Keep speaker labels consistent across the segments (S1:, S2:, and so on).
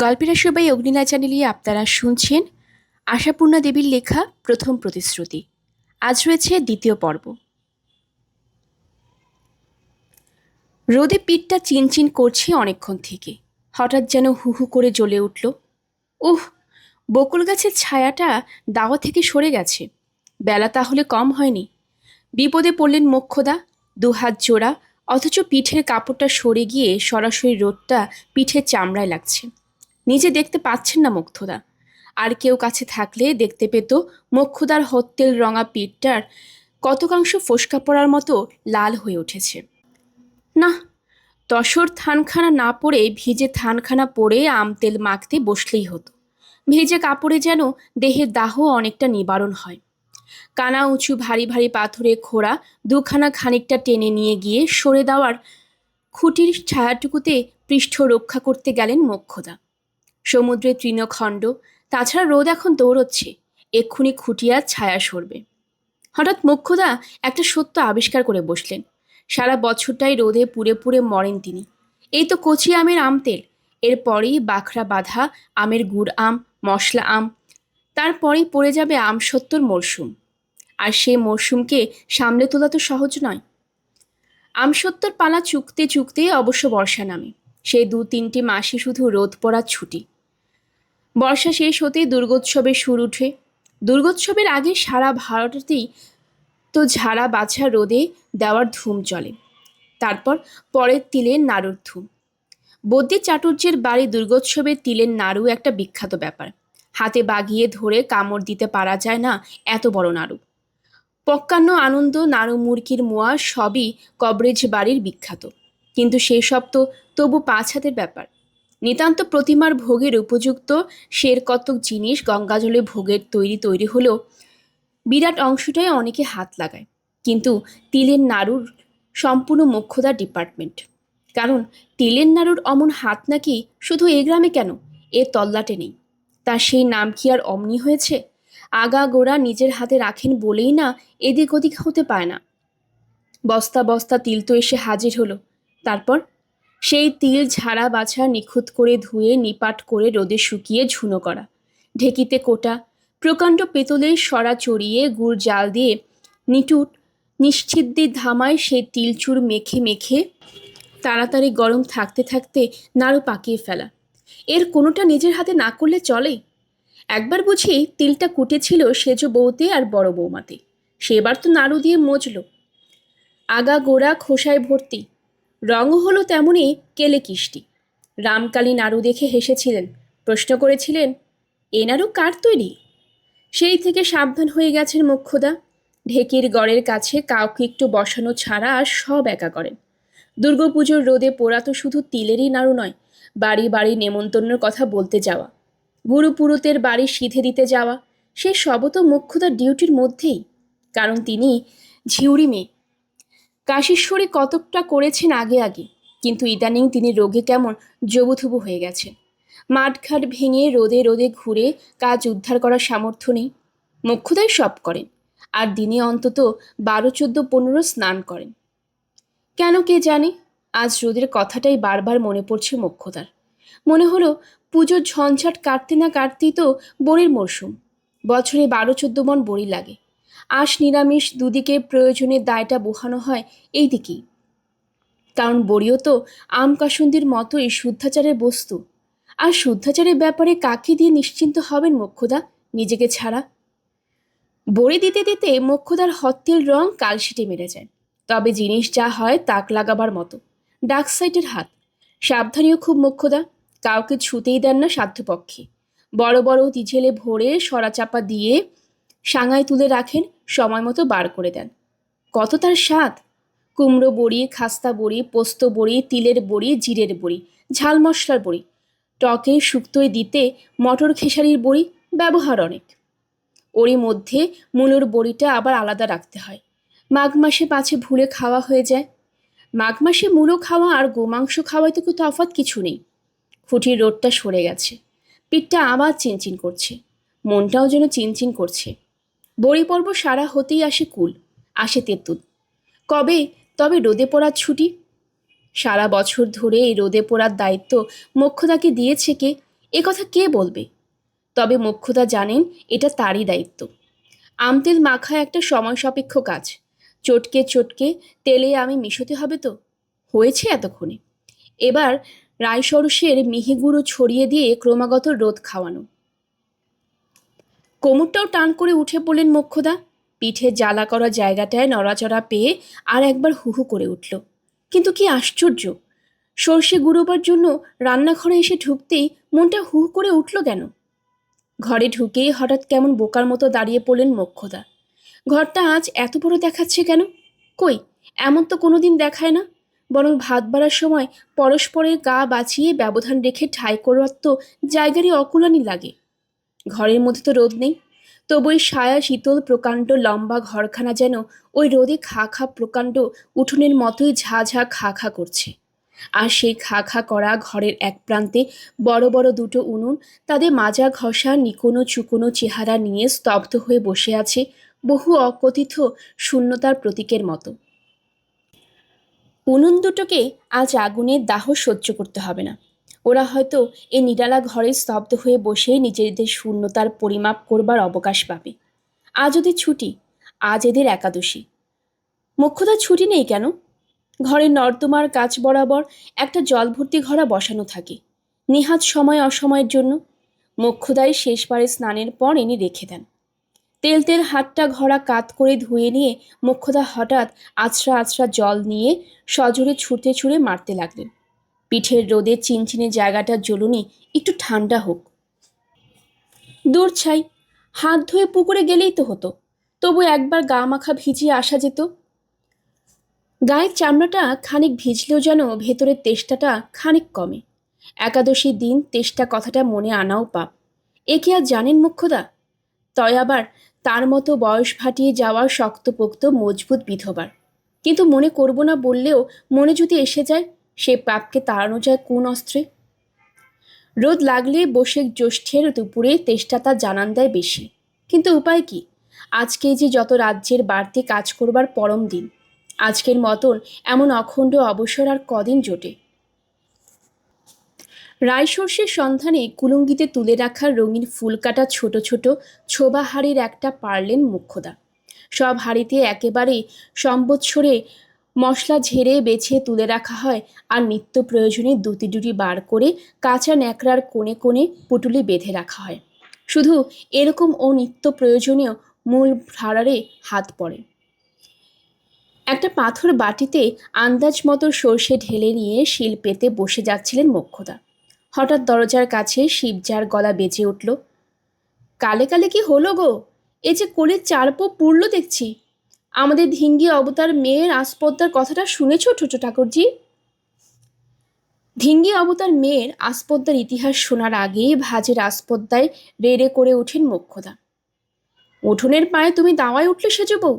S1: গল্পের আসবাই অগ্নিলা চ্যানেলে আপনারা শুনছেন আশাপূর্ণা দেবীর লেখা প্রথম প্রতিশ্রুতি। আজ রয়েছে দ্বিতীয় পর্ব। রোদে পিঠটা চিনচিন করছে অনেকক্ষণ থেকে। হঠাৎ যেন হু হু করে জ্বলে উঠল। উহ, বকুল গাছের ছায়াটা দাওয়া থেকে সরে গেছে। বেলা তাহলে কম হয়নি। বিপদে পড়লেন মোক্ষদা, দুহাত জোড়া, অথচ পিঠের কাপড়টা সরে গিয়ে সরাসরি রোদটা পিঠের চামড়ায় লাগছে। নিজে দেখতে পাচ্ছেন না মুগ্ধদা, আর কেউ কাছে থাকলে দেখতে পেত মোক্ষদার হত্তেল রঙা পিঠটার কতকাংশ ফোসকা পড়ার মতো লাল হয়ে উঠেছে। না, তসর থানখানা না পরে ভিজে থানখানা পরে আম তেল মাখতে বসলেই হতো। ভেজে কাপড়ে যেন দেহের দাহ অনেকটা নিবারণ হয়। কানা উঁচু ভারী ভারী পাথরে খোঁড়া দুখানা খানিকটা টেনে নিয়ে গিয়ে সরে দেওয়ার খুঁটির ছায়াটুকুতে পৃষ্ঠ রক্ষা করতে গেলেন মোক্ষদা। সমুদ্রের তৃণখণ্ড, তাছাড়া রোদ এখন দৌড়চ্ছে, এক্ষুনি খুঁটিয়ার ছায়া সরবে। হঠাৎ মোক্ষদা একটা সত্য আবিষ্কার করে বসলেন। সারা বছরটাই রোদে পুড়ে পুড়ে মরেন তিনি। এই তো কচি আমের আমতেল, এরপরেই বাখরা বাঁধা আমের গুড় আম, মশলা আম, তারপরেই পড়ে যাবে আমসত্ত্বর মরশুম। আর সে মরশুমকে সামলে তোলা তো সহজ নয়। আমসত্ত্বর পালা চুকতে চুকতে অবশ্য বর্ষা নামে। সেই ২-৩টি মাসই শুধু রোদ পড়ার ছুটি। বর্ষা শেষ হতেই দুর্গোৎসবের সুর উঠে। দুর্গোৎসবের আগে সারা ভারতেই তো ঝাড়া বাছা রোদে দেওয়ার ধুম চলে। তারপর পরের তিলের নাড়ুর ধুম। বদ্যি চাটুর্যের বাড়ি দুর্গোৎসবের তিলের নাড়ু একটা বিখ্যাত ব্যাপার। হাতে বাগিয়ে ধরে কামড় দিতে পারা যায় না এত বড় নাড়ু। পক্কান্ন আনন্দ নাড়ু মুরকির মোয়া সবই কবরেজ বাড়ির বিখ্যাত। কিন্তু সেসব তো তবু ৫ হাতের ব্যাপার। নিতান্ত প্রতিমার ভোগের উপযুক্ত সের কতক জিনিস গঙ্গাজলে ভোগের তৈরি হলেও বিরাট অংশটাই অনেকে হাত লাগায়। কিন্তু তিলের নাড়ুর সম্পূর্ণ মোক্ষদার ডিপার্টমেন্ট। কারণ তিলের নাড়ুর অমন হাত নাকি শুধু এ গ্রামে কেন, এ তল্লাটে নেই। তার সেই নাম কি আর অমনি হয়েছে? আগা গোড়া নিজের হাতে রাখেন বলেই না এদিক ওদিক হতে পায় না। বস্তা বস্তা তিল তো এসে হাজির হলো। তারপর সেই তিল ঝাড়া বাছা নিখুঁত করে ধুয়ে নিপাট করে রোদে শুকিয়ে ঝুনো করা, ঢেকিতে কোটা, প্রকাণ্ড পেতলের সরা চড়িয়ে গুড় জাল দিয়ে নিটুট নিশ্চিদ্দির ধামায় সেই তিলচুর মেখে মেখে তাড়াতাড়ি গরম থাকতে থাকতে নাড়ু পাকিয়ে ফেলা। এর কোনোটা নিজের হাতে না করলে চলে? একবার বুঝি তিলটা কুটেছিল সেজ বউতে আর বড় বৌমাতে, সেবার তো নাড়ু দিয়ে মজল। আগা গোড়া খোসায় ভর্তি, রঙও হলো তেমনই কেলে কিষ্টি। রামকালী নাড়ু দেখে হেসেছিলেন, প্রশ্ন করেছিলেন, এ নাড়ু কার তৈরি? সেই থেকে সাবধান হয়ে গেছেন মোক্ষদা। ঢেকির গড়ের কাছে কাউকে একটু বসানো ছাড়া আর সব একা করেন। দুর্গাপুজোর রোদে পোড়া তো শুধু তিলেরই নাড়ু নয়, বাড়ি বাড়ি নেমন্তন্নের কথা বলতে যাওয়া, গুরু পুরুতের বাড়ি সিধে দিতে যাওয়া, সে সবও তো মোক্ষদার ডিউটির মধ্যেই। কারণ তিনি ঝিউরি মেয়ে। কাশীশ্বরী কতকটা করেছেন আগে আগে, কিন্তু ইদানিং তিনি রোগে কেমন জবুথুবু হয়ে গেছেন। মাঠঘাট ভেঙে রোদে রোদে ঘুরে কাজ উদ্ধার করার সামর্থ্য নেই। মোক্ষদাই সব করেন, আর দিনে অন্তত 12, 14, 15 স্নান করেন। কেন কে জানে, আজ রোদের কথাটাই বারবার মনে পড়ছে মোক্ষদার। মনে হলো পুজোর ঝঞ্ঝাট কাটতে না কাটতেই তো বড়ির মরশুম। বছরে 12-14 মণ বড়ি লাগে। আঁশ নিরামিষ দুদিকে প্রয়োজনের দায়টা বোহানো হয় এই দিকেই। কারণ বড়িও তো আম কাসুন্দির মতোই শুদ্ধাচারের বস্তু। আর শুদ্ধাচারের ব্যাপারে কাকে দিয়ে নিশ্চিন্ত হবেন মোক্ষদা নিজেকে ছাড়া? বড়ি দিতে দিতে মোক্ষদার হত্তেল রং কালশিটে মেরে যায়। তবে জিনিস যা হয় তাক লাগাবার মতো। ডাক সাইটের হাত। সাবধানীও খুব মোক্ষদা, কাউকে ছুতেই দেন না সাধ্যপক্ষে। বড় বড় তিঝেলে ভরে সরাচাপা দিয়ে সাঙায় তুলে রাখেন, সময় মতো বার করে দেন। কত তার স্বাদ! কুমড়ো বড়ি, খাস্তা বড়ি, পোস্ত বড়ি, তিলের বড়ি, জিরের বড়ি, ঝাল মশলার বড়ি, টকে শুক্তোয় দিতে মটর খেসারির বড়ি, ব্যবহার অনেক। ওরই মধ্যে মূলোর বড়িটা আবার আলাদা রাখতে হয়। মাঘ মাসে পাছে ভুলে খাওয়া হয়ে যায়। মাঘ মাসে মূলো খাওয়া আর গোমাংস খাওয়ায় তো তফাৎ কিছু নেই। খুঁটির রোদটা সরে গেছে, পিঠটা আবার চিনচিন করছে, মনটাও যেন চিনচিন করছে। বড়ি পর্ব সারা হতেই আসে কুল, আসে তেঁতুল। কবে তবে রোদে পড়ার ছুটি? সারা বছর ধরে এই রোদে পড়ার দায়িত্ব মোক্ষদাকে দিয়েছে কে, এ কথা কে বলবে? তবে মোক্ষদা জানেন এটা তারই দায়িত্ব। আমতেল মাখা একটা সময় সাপেক্ষ কাজ। চটকে চটকে তেলে আমি মিশোতে হবে তো। হয়েছে এতক্ষণে। এবার রাই সরষের মিহি গুঁড়ো ছড়িয়ে দিয়ে ক্রমাগত রোদ খাওয়ানো। কোমরটাও টান করে উঠে পড়লেন মোক্ষদা। পিঠে জ্বালা করা জায়গাটায় নড়াচড়া পেয়ে আর একবার হুহু করে উঠল। কিন্তু কি আশ্চর্য, সর্ষে গুঁড়োবার জন্য রান্নাঘরে এসে ঢুকতেই মনটা হু করে উঠল কেন? ঘরে ঢুকেই হঠাৎ কেমন বোকার মতো দাঁড়িয়ে পড়লেন মোক্ষদা। ঘরটা আজ এত বড় দেখাচ্ছে কেন? কই, এমন তো কোনোদিন দেখায় না। বরং ভাত বাড়ার সময় পরস্পরের গা বাঁচিয়ে ব্যবধান রেখে ঠাঁই করার তো জায়গারই অকুলানি লাগে। ঘরের মধ্যে তো রোদ নেই, তবু ওই ছায়া শীতল প্রকাণ্ড লম্বা ঘরখানা যেন ওই রোদে খা খা প্রকাণ্ড উঠোনের মতোই ঝা ঝা খা খা করছে। আর সেই খা খা করা ঘরের এক প্রান্তে বড় বড় দুটো উনুন তাদের মাজা ঘষা নিকোনো চুকোনো চেহারা নিয়ে স্তব্ধ হয়ে বসে আছে বহু অকথিত শূন্যতার প্রতীকের মতো। উনুন দুটোকে আজ আগুনের দাহ সহ্য করতে হবে না। ওরা হয়তো এই নিরালা ঘরে স্তব্ধ হয়ে বসে নিজেদের শূন্যতার পরিমাপ করবার অবকাশ পাবে। আজ ওদের ছুটি, আজ এদের একাদশী। মোক্ষদার ছুটি নেই কেন? ঘরের নর্দমার কাছ বরাবর একটা জল ভর্তি ঘড়া বসানো থাকে, নেহাত সময় অসময়ের জন্য। মোক্ষদাই শেষবারে স্নানের পর এনে রেখে দেন। তেল তেল হাতটা ঘড়া কাত করে ধুয়ে নিয়ে মোক্ষদা হঠাৎ আছড়া আছড়া জল নিয়ে সজোরে ছুঁড়ে ছুঁড়ে মারতে লাগলেন। পিঠের রোদে চিনচিনে জায়গাটা জ্বলুনি একটু ঠান্ডা হোক। দূর ছাই, হাত ধুয়ে পুকুরে গেলেই তো হতো। তবু একবার গা মাখা ভিজিয়ে আসা যেত। গায়ের চামড়াটা খানিক ভিজলেও যেন ভেতরের তেষ্টাটা খানিক কমে। একাদশীর দিন তেষ্টা কথাটা মনে আনাও পাপ। এ কি আর জানেন মোক্ষদা? তয় আবার তার মতো বয়স ভাটিয়ে যাওয়া শক্তপোক্ত মজবুত বিধবার। কিন্তু মনে করব না বললেও মনে যদি এসে যায়, সে পাপকে তাড়ানো যায় কোন অস্ত্রে? রোদ লাগলে বসে জ্যৈষ্ঠের দুপুরে তেষ্টা তার জানান দেয় বেশি। কিন্তু উপায় কি? আজকে যে যত রাজ্যের বাড়তি কাজ করবার পরম দিন, আজকের মতন এমন অখণ্ড অবসর আর কদিন জোটে? রায়সর্ষের সন্ধানে কুলুঙ্গিতে তুলে রাখা রঙিন ফুল কাটা ছোট ছোট ছোবা হাড়ির একটা পারলেন মোক্ষদা। সব হাড়িতে একেবারে সম্বৎসরে মশলা ঝেড়ে বেছে তুলে রাখা হয়, আর নিত্য প্রয়োজনে দুটি দুটি বার করে কাঁচা ন্যাকড়ার কোণে কোণে পুটুলি বেঁধে রাখা হয়। শুধু এরকম ও নিত্য প্রয়োজনীয় মূল ভাড়ারে হাত পড়ে। একটা পাথর বাটিতে আন্দাজ মতো সর্ষে ঢেলে নিয়ে শিল পেতে বসে যাচ্ছিলেন মোক্ষদা। হঠাৎ দরজার কাছে শিবজার গলা বেজে উঠল। কালে কালে কি হলো গো? এ যে কোলের চারপো পুড়ল দেখছি। আমাদের ধিঙ্গি অবতার মেয়ের আসপদ্দার কথাটা শুনেছ ছোট ঠাকুরজি? ধিঙ্গি অবতার মেয়ের আসপদ্দার ইতিহাস শোনার আগেই ভাজের আসপদ্দায় রেড়ে করে ওঠেন মোক্ষদা। উঠোনের পায়ে তুমি দাওয়ায় উঠলে সেজ বউ,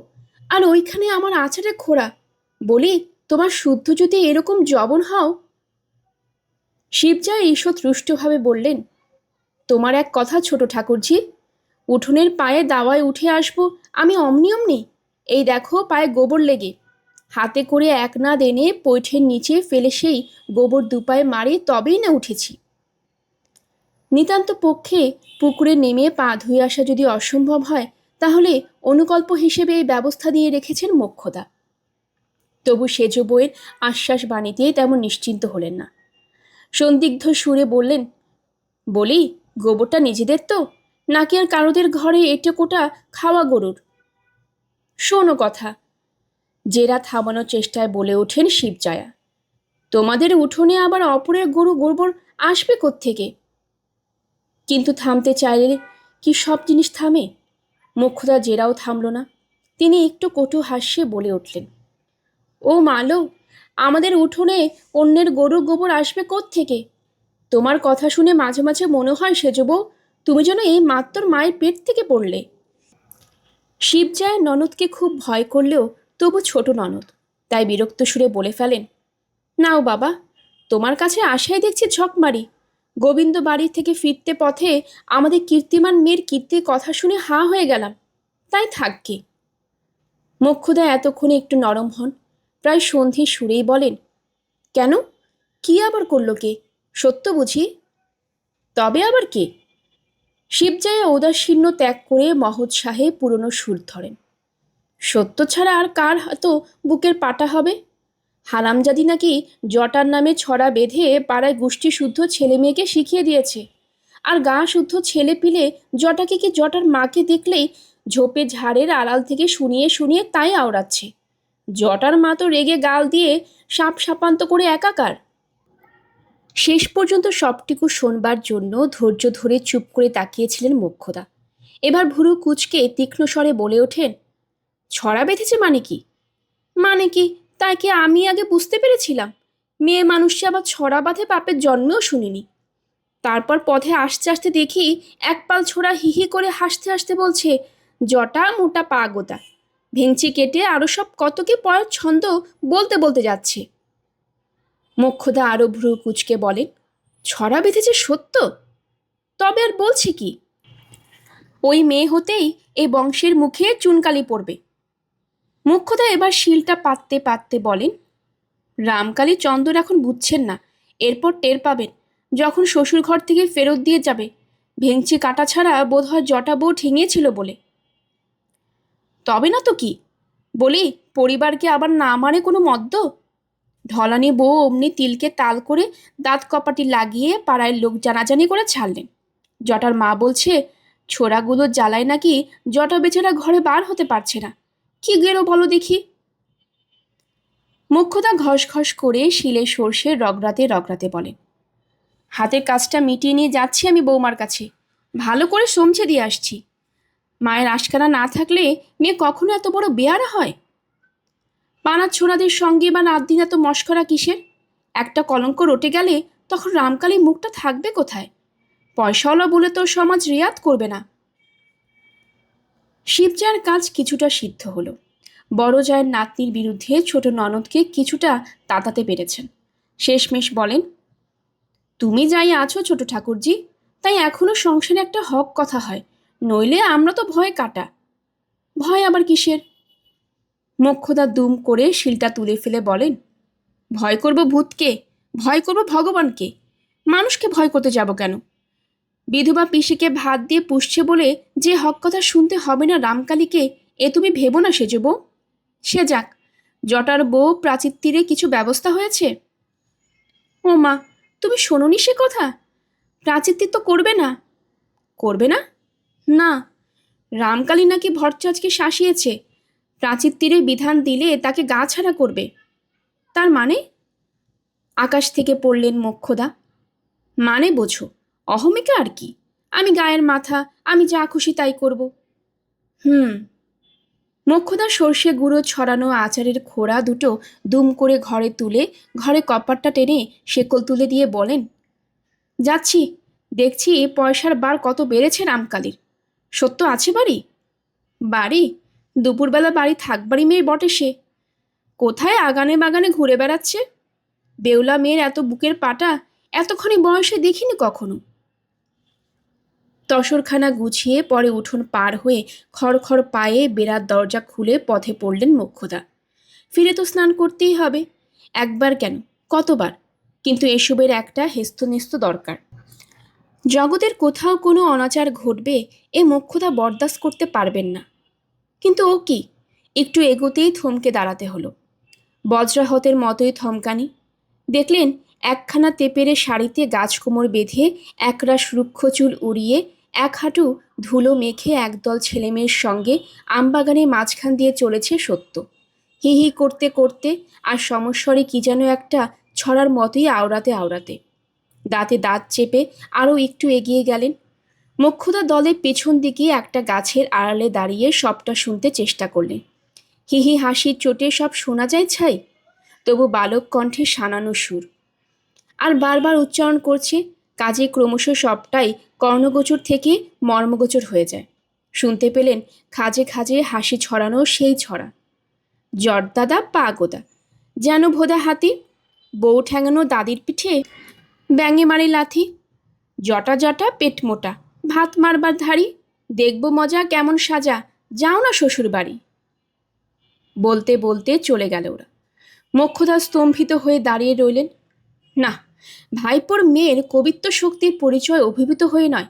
S1: আর ওইখানে আমার আছাড়ে খোড়া। বলি, তোমার শুদ্ধ যদি এরকম জবন হও। শিবজয় ঈষৎ রুষ্টভাবে বললেন, তোমার এক কথা ছোট ঠাকুরজি, উঠোনের পায়ে দাওয়ায় উঠে আসবো আমি অমনি অমনি? এই দেখো পায়ে গোবর লেগে। হাতে করে এক না এনে পৈঠের নিচে ফেলে সেই গোবর দুপায়ে মারি তবেই না উঠেছি। নিতান্ত পক্ষে পুকুরে নেমে পা ধুয়ে আসা যদি অসম্ভব হয়, তাহলে অনুকল্প হিসেবে এই ব্যবস্থা দিয়ে রেখেছেন মোক্ষদা। তবু সেজ বইয়ের আশ্বাস বাণীতেই তেমন নিশ্চিন্ত হলেন না। সন্দিগ্ধ সুরে বললেন, বলি, গোবরটা নিজেদের তো, নাকি আর কারোদের ঘরে এঁটো কোটা খাওয়া গরুর? শোনো কথা। জেরা থামানোর চেষ্টায় বলে ওঠেন শিবজয়া, তোমাদের উঠোনে আবার অপরের গরু গোবর আসবে কোত্থেকে? কিন্তু থামতে চাইলে কি সব জিনিস থামে? মোক্ষদা জেরাও থামল না। তিনি একটু কটু হাস্যে বলে উঠলেন, ও মালো, আমাদের উঠোনে অন্যের গরুর গোবর আসবে কোত্থেকে? তোমার কথা শুনে মাঝে মাঝে মনে হয় সেজ বউ, তুমি যেন এই মাত্র মায়ের পেট থেকে পড়লে। শিবজয় ননদকে খুব ভয় করলেও তবু ছোট ননদ, তাই বিরক্ত সুরে বলে ফেলেন, নাও বাবা, তোমার কাছে আশাই দেখছি ঝকমারি। গোবিন্দ বাড়ি থেকে ফিরতে পথে আমাদের কীর্তিমান মেয়ের কীর্তির কথা শুনে হাঁ হয়ে গেলাম, তাই থাককে। মোক্ষদা এতক্ষণে একটু নরম হন, প্রায় সন্ধির সুরেই বলেন, কেন, কি আবার করল কে? সত্য বুঝি? তবে আবার কে? শিবজয়া ঔদাসীন্য ত্যাগ করে মহৎ সাহেব পুরনো সুর ধরেন। সত্য ছাড়া আর কার হয়তো বুকের পাটা হবে? হারামজাদি নাকি জটার নামে ছড়া বেঁধে পাড়ায় গোষ্ঠী শুদ্ধ ছেলে মেয়েকে শিখিয়ে দিয়েছে। আর গা শুদ্ধ ছেলে পিলে জটাকে কি জটার মাকে দেখলেই ঝোপে ঝাড়ের আড়াল থেকে শুনিয়ে শুনিয়ে তাই আওড়াচ্ছে। জটার মা তো রেগে গাল দিয়ে সাপ সাপান্ত করে একাকার। শেষ পর্যন্ত সবটুকু শোনবার জন্য ধৈর্য ধরে চুপ করে তাকিয়েছিলেন মোক্ষদা। এবার ভুরু কুঁচকে তীক্ষ্ণ স্বরে বলে ওঠেন, ছড়া বেঁধেছে মানে কি? মানে কি তাই কি আমি আগে বুঝতে পেরেছিলাম? মেয়ে মানুষকে আবার ছড়া বাঁধে বাপের জন্মেও শুনিনি। তারপর পথে আসতে আসতে দেখি এক পাল ছোড়া হিহি করে হাসতে হাসতে বলছে, জটা মোটা পা গোটা, ভেঙচি কেটে আরও সব কত কি পরের ছন্দ বলতে বলতে যাচ্ছে। মোক্ষদা আরও ভ্রু কুচকে বলেন, ছড়া বেঁধেছে সত্য? তবে আর বলছে কি? ওই মেয়ে হতেই এই বংশের মুখে চুনকালি পড়বে। মোক্ষদা এবার শিলটা পাততে পাততে বলেন, রামকালী চন্দর এখন বুঝছেন না, এরপর টের পাবেন যখন শ্বশুর ঘর থেকে ফেরত দিয়ে যাবে। ভেঙচি কাটা ছাড়া বোধ হয় জটা বউ ঠেঙিয়েছিল বলে। তবে না তো কি? বলি, পরিবারকে আবার না মানে কোনো মদ্য? ঢলানি বউ অমনি তিলকে তাল করে দাঁত কপাটি লাগিয়ে পাড়ায় লোক জানাজানি করে ছাড়লেন। জটার মা বলছে, ছোড়াগুলো জ্বালায় নাকি জটা বেচারা ঘরে বার হতে পারছে না। কি গেলো বলো দেখি। মোক্ষদা ঘস ঘস করে শিলে সর্ষে রগড়াতে রগড়াতে বলেন, হাতের কাজটা মিটিয়ে নিয়ে যাচ্ছি আমি বৌমার কাছে, ভালো করে সমঝে দিয়ে আসছি। মায়ের আশকারা না থাকলে মেয়ে কখনো এত বড় বেয়ারা হয়? পাড়ার ছোড়াদের সঙ্গে বা নাত দিন এত মস্করা কিসের? একটা কলঙ্ক রটে গেলে তখন রামকালীর মুখটা থাকবে কোথায়? পয়সাওয়ালা বলে তো সমাজ রেয়াত করবে না। শিবজার কাজ কিছুটা সিদ্ধ হলো। বড় জায়ের নাতনির বিরুদ্ধে ছোট ননদকে কিছুটা তাতাতে পেরেছেন। শেষমেশ বলেন, তুমি যাই আছো ছোট ঠাকুরজি, তাই এখনো সংসারে একটা হক কথা হয়, নইলে আমরা তো ভয় কাটা। ভয় আবার কিসের? মোক্ষদা দুম করে শিলটা তুলে ফেলে বলেন, ভয় করব ভূতকে, ভয় করব ভগবানকে, মানুষকে ভয় করতে যাব কেন? বিধবা পিসিকে ভাত দিয়ে পুষছে বলে যে হক কথা শুনতে হবে না রামকালীকে, এ তুমি ভেবো না সেজব। সে যাক, জটার বউ প্রাচীর তীরে কিছু ব্যবস্থা হয়েছে? ও মা, তুমি শোনোনি সে কথা? প্রাচীর তীর তো করবে না। করবে না? না, রামকালী নাকি ভট্টাচার্যকে শাসিয়েছে, প্রাচীর তীরে বিধান দিলে তাকে গা ছাড়া করবে। তার মানে? আকাশ থেকে পড়লেন মোক্ষদা। মানে বোঝো, অহমিকা আর কি। আমি গায়ের মাথা, আমি যা খুশি তাই করব। মোক্ষদা সর্ষে গুঁড়ো ছড়ানো আচারের খোড়া দুটো দুম করে ঘরে তুলে ঘরে কপারটা টেনে শেকল তুলে দিয়ে বলেন, যাচ্ছি, দেখছি পয়সার বার কত বেড়েছে রামকালীর। সত্য আছে বাড়ি? বাড়ি? দুপুরবেলা বাড়ি থাকবারই মেয়ে বটে সে। কোথায় আগানে বাগানে ঘুরে বেড়াচ্ছে। বেউলা মেয়ের এত বুকের পাটা এতক্ষণে বয়সে দেখিনি কখনো। তসরখানা গুছিয়ে পরে উঠোন পার হয়ে খড়খড় পায়ে বেড়ার দরজা খুলে পথে পড়লেন মোক্ষদা। ফিরে তো স্নান করতেই হবে, একবার কেন কতবার, কিন্তু এসবের একটা হেস্তনেস্ত দরকার। জগতের কোথাও কোনো অনাচার ঘটবে এ মোক্ষদা বরদাস্ত করতে পারবেন না। কিন্তু ও কি, একটু এগোতেই থমকে দাঁড়াতে হলো। বজ্রাহতের মতোই থমকানি। দেখলেন একখানা তেপেরে শাড়িতে গাছ কোমর বেঁধে একরাশ রুক্ষ চুল উড়িয়ে এক হাঁটু ধুলো মেখে একদল ছেলেমেয়ের সঙ্গে আমবাগানে মাঝখান দিয়ে চলেছে সত্য, হি হি করতে করতে আর সমস্বরে কি যেন একটা ছড়ার মতোই আওড়াতে আওড়াতে। দাঁতে দাঁত চেপে আরও একটু এগিয়ে গেলেন। মোক্ষদা দলের পেছন দিকে একটা গাছের আড়ালে দাঁড়িয়ে সবটা শুনতে চেষ্টা করলেন। হি হি হাসির চোটে সব শোনা যায় ছাই, তবু বালক কণ্ঠে শানানো সুর। আর বারবার উচ্চারণ করছে, কাজে ক্রমশ সবটাই কর্ণগোচর থেকে মর্মগোচর হয়ে যায়। শুনতে পেলেন খাজে খাজে হাসি ছড়ানো সেই ছড়া, জর্দাদা পা গোদা, যেন ভোদা হাতি, বউ ঠ্যাঙানো দাদির পিঠে ব্যাঙে মারি লাথি, জটা জটা পেট মোটা, ভাত মারবার ধাড়ি, দেখব মজা কেমন সাজা, যাও না শ্বশুর বাড়ি। বলতে বলতে চলে গেল ওরা। মোক্ষদা স্তম্ভিত হয়ে দাঁড়িয়ে রইলেন। না, ভাইপোর মেয়ের কবিত্ব শক্তির পরিচয় অভিভূত হয়ে নয়,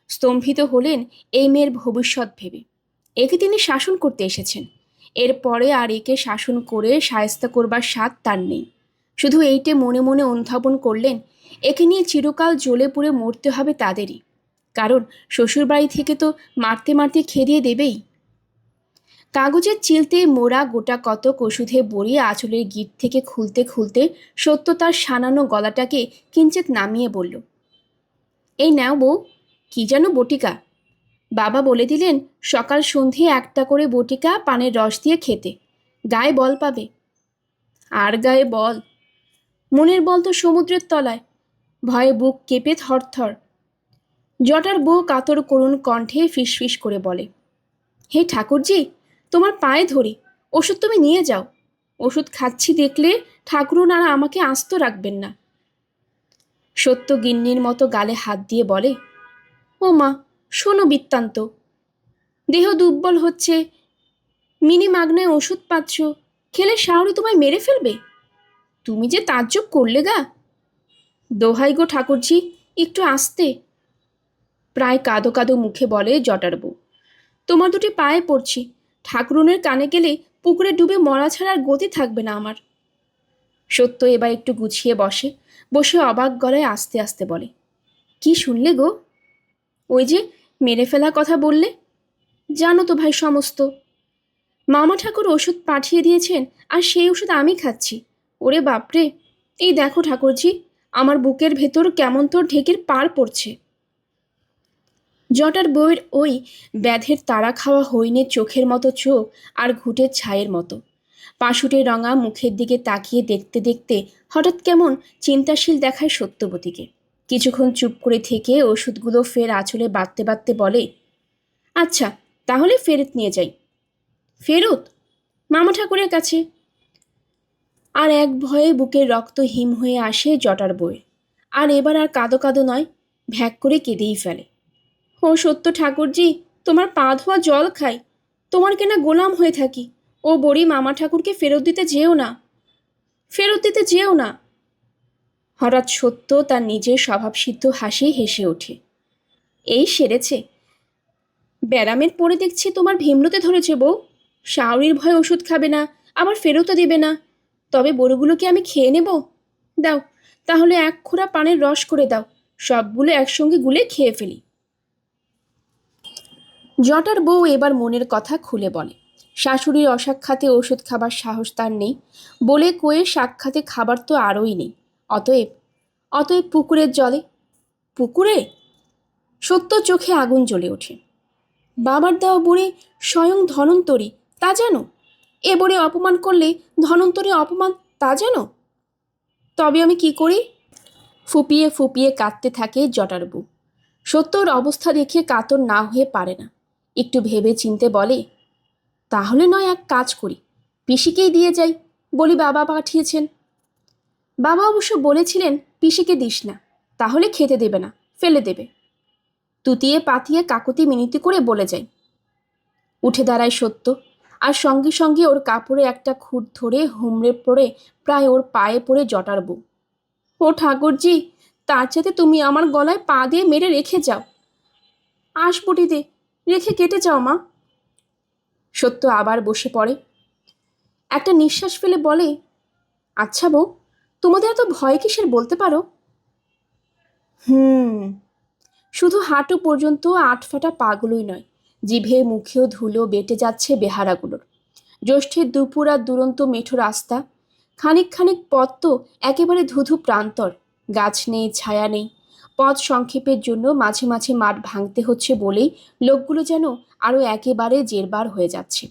S1: স্তম্ভিত হলেন এই মেয়ের ভবিষ্যৎ ভেবে। একে তিনি শাসন করতে এসেছেন, এরপরে আর একে শাসন করে শায়েস্তা করবার স্বাদ তার নেই। শুধু এইটে মনে মনে অনুধাবন করলেন, একে নিয়ে চিরকাল জ্বলে পুড়ে মরতে হবে তাদেরই, কারণ শ্বশুরবাড়ি থেকে তো মারতে মারতে খেদিয়ে দেবেই। কাগজের চিলতে মোড়া গোটা কতক ওষুধে বড়ি আঁচলের গিট থেকে খুলতে খুলতে সত্য তার সানানো গলাটাকে কিঞ্চিত নামিয়ে বলল, এই নাও বউ, কি যেন বটিকা। বাবা বলে দিলেন সকাল সন্ধে একটা করে বটিকা পানের রস দিয়ে খেতে, গায়ে বল পাবে। আর গায়ে বল? মনের বল তো সমুদ্রের তলায়। ভয়ে বুক কেঁপে থরথর। জটার বউ কাতর করুণ কণ্ঠে ফিসফিস করে বলে, হে ঠাকুরজি, তোমার পায়ে ধরি, ওষুধ তুমি নিয়ে যাও। ওষুধ খাচ্ছি দেখলে ঠাকুরন আর আমাকে আস্ত রাখবেন না। সত্য গিন্নির মতো গালে হাত দিয়ে বলে, ও মা, শোনো বৃত্তান্ত। দেহ দুর্বল হচ্ছে, মিনি মাগনায় ওষুধ পাচ্ছ, খেলে শাহরি তোমায় মেরে ফেলবে। তুমি যে তাজ্জব করলে গা। দোহাই গো ঠাকুরজি, একটু আস্তে। প্রায় কাঁদো কাঁদো মুখে বলে জটার বউ, তোমার দুটি পায়ে পড়ছি, ঠাকুরনের কানে গেলে পুকুরে ডুবে মরা ছাড়া আর গতি থাকবে না আমার। সত্য এবার একটু গুছিয়ে বসে, বসে অবাক গলায় আস্তে আস্তে বলে, কি শুনলে গো? ওই যে মেরে ফেলা কথা বললে, জানো তো ভাই সমস্ত। মামা ঠাকুর ওষুধ পাঠিয়ে দিয়েছেন, আর সেই ওষুধ আমি খাচ্ছি। ওরে বাপরে, এই দেখো ঠাকুরজি, আমার বুকের ভেতর কেমন তোর ঢেকির পার পড়ছে। জটার বউয়ের ওই ব্যাধের তাড়া খাওয়া হইনের চোখের মতো চোখ আর ঘুটের ছায়ের মতো। পাশুটে রঙা মুখের দিকে তাকিয়ে দেখতে দেখতে হঠাৎ কেমন চিন্তাশীল দেখায় সত্যবতীকে। কিছুক্ষণ চুপ করে থেকে ওষুধগুলো ফের আঁচলে বাঁধতে বাঁধতে বলে, আচ্ছা তাহলে ফেরত নিয়ে যাই। ফেরত? মামা ঠাকুরের কাছে। আর এক ভয়ে বুকের রক্ত হিম হয়ে আসে জটার বউয়ের। আর এবার আর কাঁদো কাঁদো নয়, ভ্যাক করে কেঁদেই ফেলে। ও সত্য ঠাকুরজি, তোমার পা ধোয়া জল খাই, তোমার কেনা গোলাম হয়ে থাকি। ও বড়ি মামা ঠাকুরকে ফেরত দিতে যেও না, ফেরত দিতে যেও না। হঠাৎ সত্য তার নিজের স্বভাবসিদ্ধ হাসি হেসে ওঠে। এই সেরেছে, ব্যারামের পরে দেখছি তোমার ভীমরুতে ধরেছে বউ। শাওরির ভয়ে ওষুধ খাবে না, আবার ফেরতও দিবে না। তবে বড়গুলোকে আমি খেয়ে নেব। দাও তাহলে এক খোঁড়া পানের রস করে দাও, সবগুলো একসঙ্গে গুলে খেয়ে ফেলি। জটার বউ এবার মনের কথা খুলে বলে, শাশুড়ির অসাক্ষাতে ওষুধ খাবার সাহস তার নেই, বলে কয়ে সাক্ষাতে খাবার তো আরই নেই। অতএব অতএব পুকুরের জলে। পুকুরে? সত্য চোখে আগুন জ্বলে ওঠে। বাবার দেওয়া বড়ে স্বয়ং ধনন্তরী, তা জানো? এ বড়ে অপমান করলে ধনন্তরী অপমান, তা জানো? তবে আমি কি করি? ফুপিয়ে ফুপিয়ে কাঁদতে থাকে জটার বউ। সত্যর অবস্থা দেখে কাতর না হয়ে পারে না, একটু ভেবে চিনতে বলে, তাহলে নয় এক কাজ করি, পিসিকেই দিয়ে যাই, বলি বাবা পাঠিয়েছেন। বাবা অবশ্য বলেছিলেন পিসিকে দিস না, তাহলে খেতে দেবে না, ফেলে দেবে। তুতিয়ে পাতিয়ে কাকুতি মিনতি করে বলে যাই। উঠে দাঁড়ায় সত্য, আর সঙ্গে সঙ্গে ওর কাপড়ে একটা খুঁট ধরে হুমড়ে পড়ে প্রায় ওর পায়ে পড়ে জটার বউ। ও ঠাকুরজি, তার চাইতে তুমি আমার গলায় পা দিয়ে মেরে রেখে যাও, আশবটিতে রেখে কেটে যাও মা। সত্য আবার বসে পড়ে, একটা নিঃশ্বাস ফেলে বলে, আচ্ছা বউ, তোমাদের এত ভয় কিসের বলতে পারো? শুধু হাঁটু পর্যন্ত আটফাটা পাগুলোই নয়, জিভে মুখেও ধুলো বেটে যাচ্ছে বেহারাগুলোর। জ্যৈষ্ঠের দুপুর আর দুরন্ত মেঠো রাস্তা, খানিক খানিক পথ তো একেবারে ধুধু প্রান্তর, গাছ নেই, ছায়া নেই। পথ সংক্ষেপের জন্য মাঝে মাঝে মাঠ ভাঙতে হচ্ছে বলেই লোকগুলো যেন আরও একেবারে জেরবার হয়ে যাচ্ছে।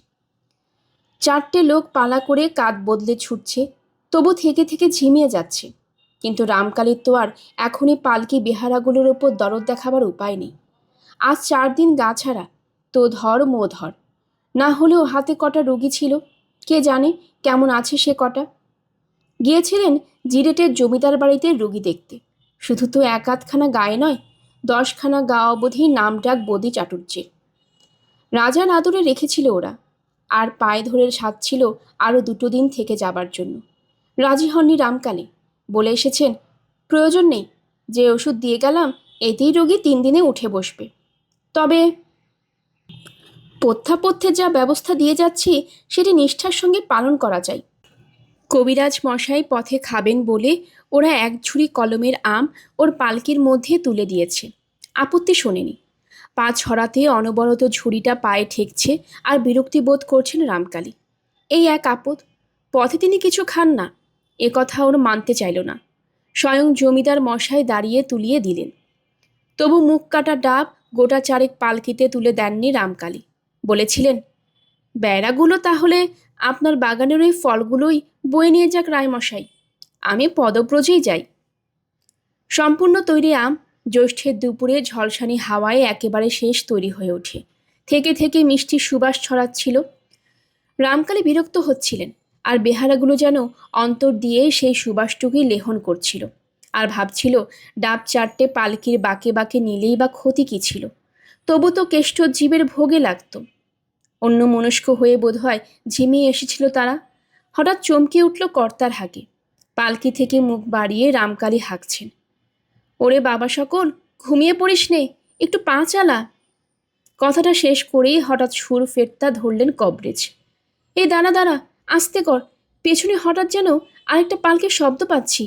S1: চারটে লোক পালা করে কাঁধ বদলে ছুটছে, তবু থেকে থেকে ঝিমিয়ে যাচ্ছে। কিন্তু রামকালীর তো আর এখনই পালকি বেহারাগুলোর ওপর দরদ দেখাবার উপায় নেই। আজ 4 দিন গা ছাড়া, তো ধর মো ধর। না হলেও হাতে কটা রোগী ছিল, কে জানে কেমন আছে সে কটা। গিয়েছিলেন জিরেটের জমিদার বাড়িতে রোগী দেখতে। শুধু তো এক আধখানা গায়ে নয়, 10খানা গা অবধি নাম ডাক বদি চাটুর্যের। রাজার আদরে রেখেছিল ওরা, আর পায়ে ধরে সাধছিল আরও 2 দিন থেকে যাবার জন্য। রাজি হননি রামকালে, বলে এসেছেন, প্রয়োজন নেই। যে ওষুধ দিয়ে গেলাম এতেই রোগী 3 দিনে উঠে বসবে। তবে পথ্যাপথ্যে যা ব্যবস্থা দিয়ে যাচ্ছি সেটি নিষ্ঠার সঙ্গে পালন করা যায়। কবিরাজ মশাই পথে খাবেন বলে ওরা এক ঝুড়ি কলমের আম ওর পালকির মধ্যে তুলে দিয়েছে। আপত্তি শোনেনি। পা ছড়াতে অনবরত ঝুড়িটা পায়ে ঠেকছে আর বিরক্তি বোধ করছেন রামকালী। এই এক আপদ, পথে তিনি কিছু খান না, এ কথা ওর মানতে চাইল না। স্বয়ং জমিদার মশাই দাঁড়িয়ে তুলিয়ে দিলেন। তবু মুখ কাটা ডাব গোটা চারেক পালকিতে তুলে দেননি রামকালী। বলেছিলেন, বেড়াগুলো তাহলে আপনার বাগানের ওই ফলগুলোই বয়ে নিয়ে যাক রায়মশাই, আমি পদব্রজেই যাই। সম্পূর্ণ তৈরি আম জ্যৈষ্ঠের দুপুরে ঝলসানি হাওয়ায় একেবারে শেষ তৈরি হয়ে ওঠে। থেকে থেকে মিষ্টি সুবাস ছড়াচ্ছিল। রামকালী বিরক্ত হচ্ছিলেন, আর বেহারাগুলো যেন অন্তর দিয়ে সেই সুবাসটুকুই লেহন করছিল। আর ভাবছিল, ডাব চারটে পালকির বাঁকে বাঁকে নিলেই বা ক্ষতি কী ছিল? তবু তো কেষ্টজীবের ভোগে লাগত। অন্য মনস্ক হয়ে বোধহয় ঝিমিয়ে এসেছিল তারা। হঠাৎ চমকে উঠল কর্তার হাঁকে। পালকি থেকে মুখ বাড়িয়ে রামকালী হাঁকছেন, ওরে বাবা সকল, ঘুমিয়ে পড়িস নে, একটু পা চালা। কথাটা শেষ করেই হঠাৎ সুর ফেরতা ধরলেন কবরেজ। এই দাঁড়া দাঁড়া, আস্তে কর, পেছনে হঠাৎ যেন আরেকটা পালকির শব্দ পাচ্ছি।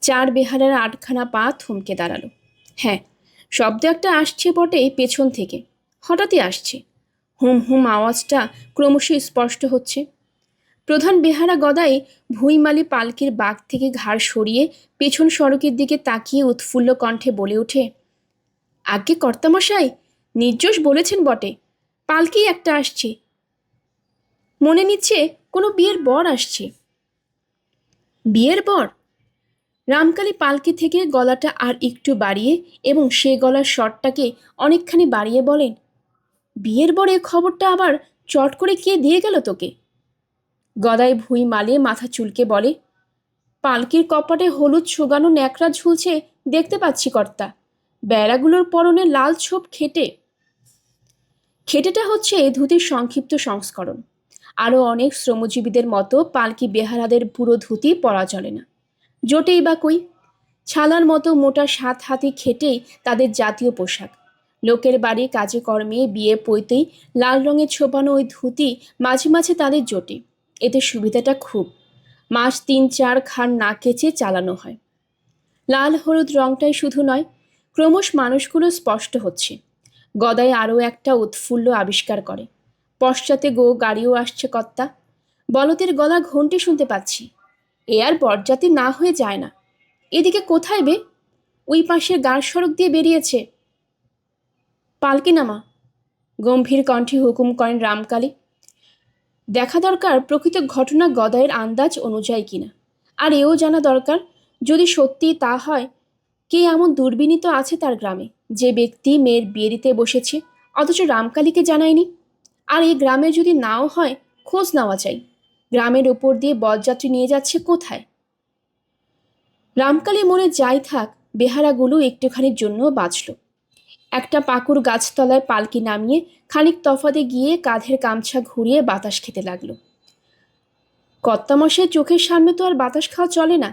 S1: চার বেহারার 8খানা পা থমকে দাঁড়ালো। হ্যাঁ, শব্দ একটা আসছে বটে পেছন থেকে, হঠাৎই আসছে। হুম হুম আওয়াজটা ক্রমশ স্পষ্ট হচ্ছে। প্রধান বেহারা গদাই ভুঁইমালি পালকির বাগ থেকে ঘাড় সরিয়ে পেছন সড়কের দিকে তাকিয়ে উৎফুল্ল কণ্ঠে বলে ওঠে, আজ্ঞে কর্তামশাই, নির্দোষ বলেছেন বটে, পালকি একটা আসছে। মনে নিচ্ছে কোনো বিয়ের বর আসছে। বিয়ের বর? রামকালী পালকি থেকে গলাটা আর একটু বাড়িয়ে এবং সে গলার স্বরটাকে অনেকখানি বাড়িয়ে বলেন, বিয়ের বর, এ খবরটা আবার চট করে কে দিয়ে গেল তোকে? গদাই ভুঁই মালিয়ে মাথা চুলকে বলে, পালকির কপাটে হলুদ শোগানো ন্যাকড়া ঝুলছে দেখতে পাচ্ছি কর্তা, বেড়াগুলোর পরনে লাল ছোপ খেটে। খেটেটা হচ্ছে ধুতির সংক্ষিপ্ত সংস্করণ। আরও অনেক শ্রমজীবীদের মতো পালকি বেহারাদের পুরো ধুতি পরা চলে না। জোটেই বা কই? ছালার মতো মোটা 7 হাতি খেটেই তাদের জাতীয় পোশাক। লোকের বাড়ি কাজে কর্মে বিয়ে পৈতেই লাল রঙের ছোপানো ওই ধুতি মাঝে মাঝে তাদের জোটে। এতে সুবিধাটা খুব, মাস 3-4 খান না কেচে চালানো হয়। লাল হলুদ রংটাই শুধু নয়, ক্রমশ মানুষগুলো স্পষ্ট হচ্ছে। গদাই আরও একটা উৎফুল্ল আবিষ্কার করে, পশ্চাতে গাড়িও আসছে কর্তা, বলদের গলা ঘন্টি শুনতে পাচ্ছি। এ আর বরযাত্রী না হয়ে যায় না। এদিকে কোথায় বে? ওই পাশের গাড় সড়ক দিয়ে বেরিয়েছে। পালকি নামা, গম্ভীর কণ্ঠে হুকুম করেন রামকালী। দেখা দরকার প্রকৃত ঘটনা গদাইয়ের আন্দাজ অনুযায়ী কিনা, আর এও জানা দরকার, যদি সত্যি তা হয়, কে এমন দুর্বিনীত আছে তার গ্রামে যে ব্যক্তি মেয়ের বিয়ে দিতে বসেছে অথচ রামকালীকে জানায়নি। আর এই গ্রামে যদি নাও হয়, খোঁজ নেওয়া চাই, গ্রামের ওপর দিয়ে বরযাত্রী নিয়ে যাচ্ছে কোথায়। রামকালী মনে যাই থাক, বেহারাগুলো একটুখানির জন্য বাঁচল। একটা পাকুর গাছতলায় পালকি নামিয়ে খানিক তফাতে গিয়ে কাঁধের গামছা ঘুরিয়ে বাতাস খেতে লাগলো। কর্তামশাই চোখের সামনে তো আর বাতাস খাওয়া চলে না।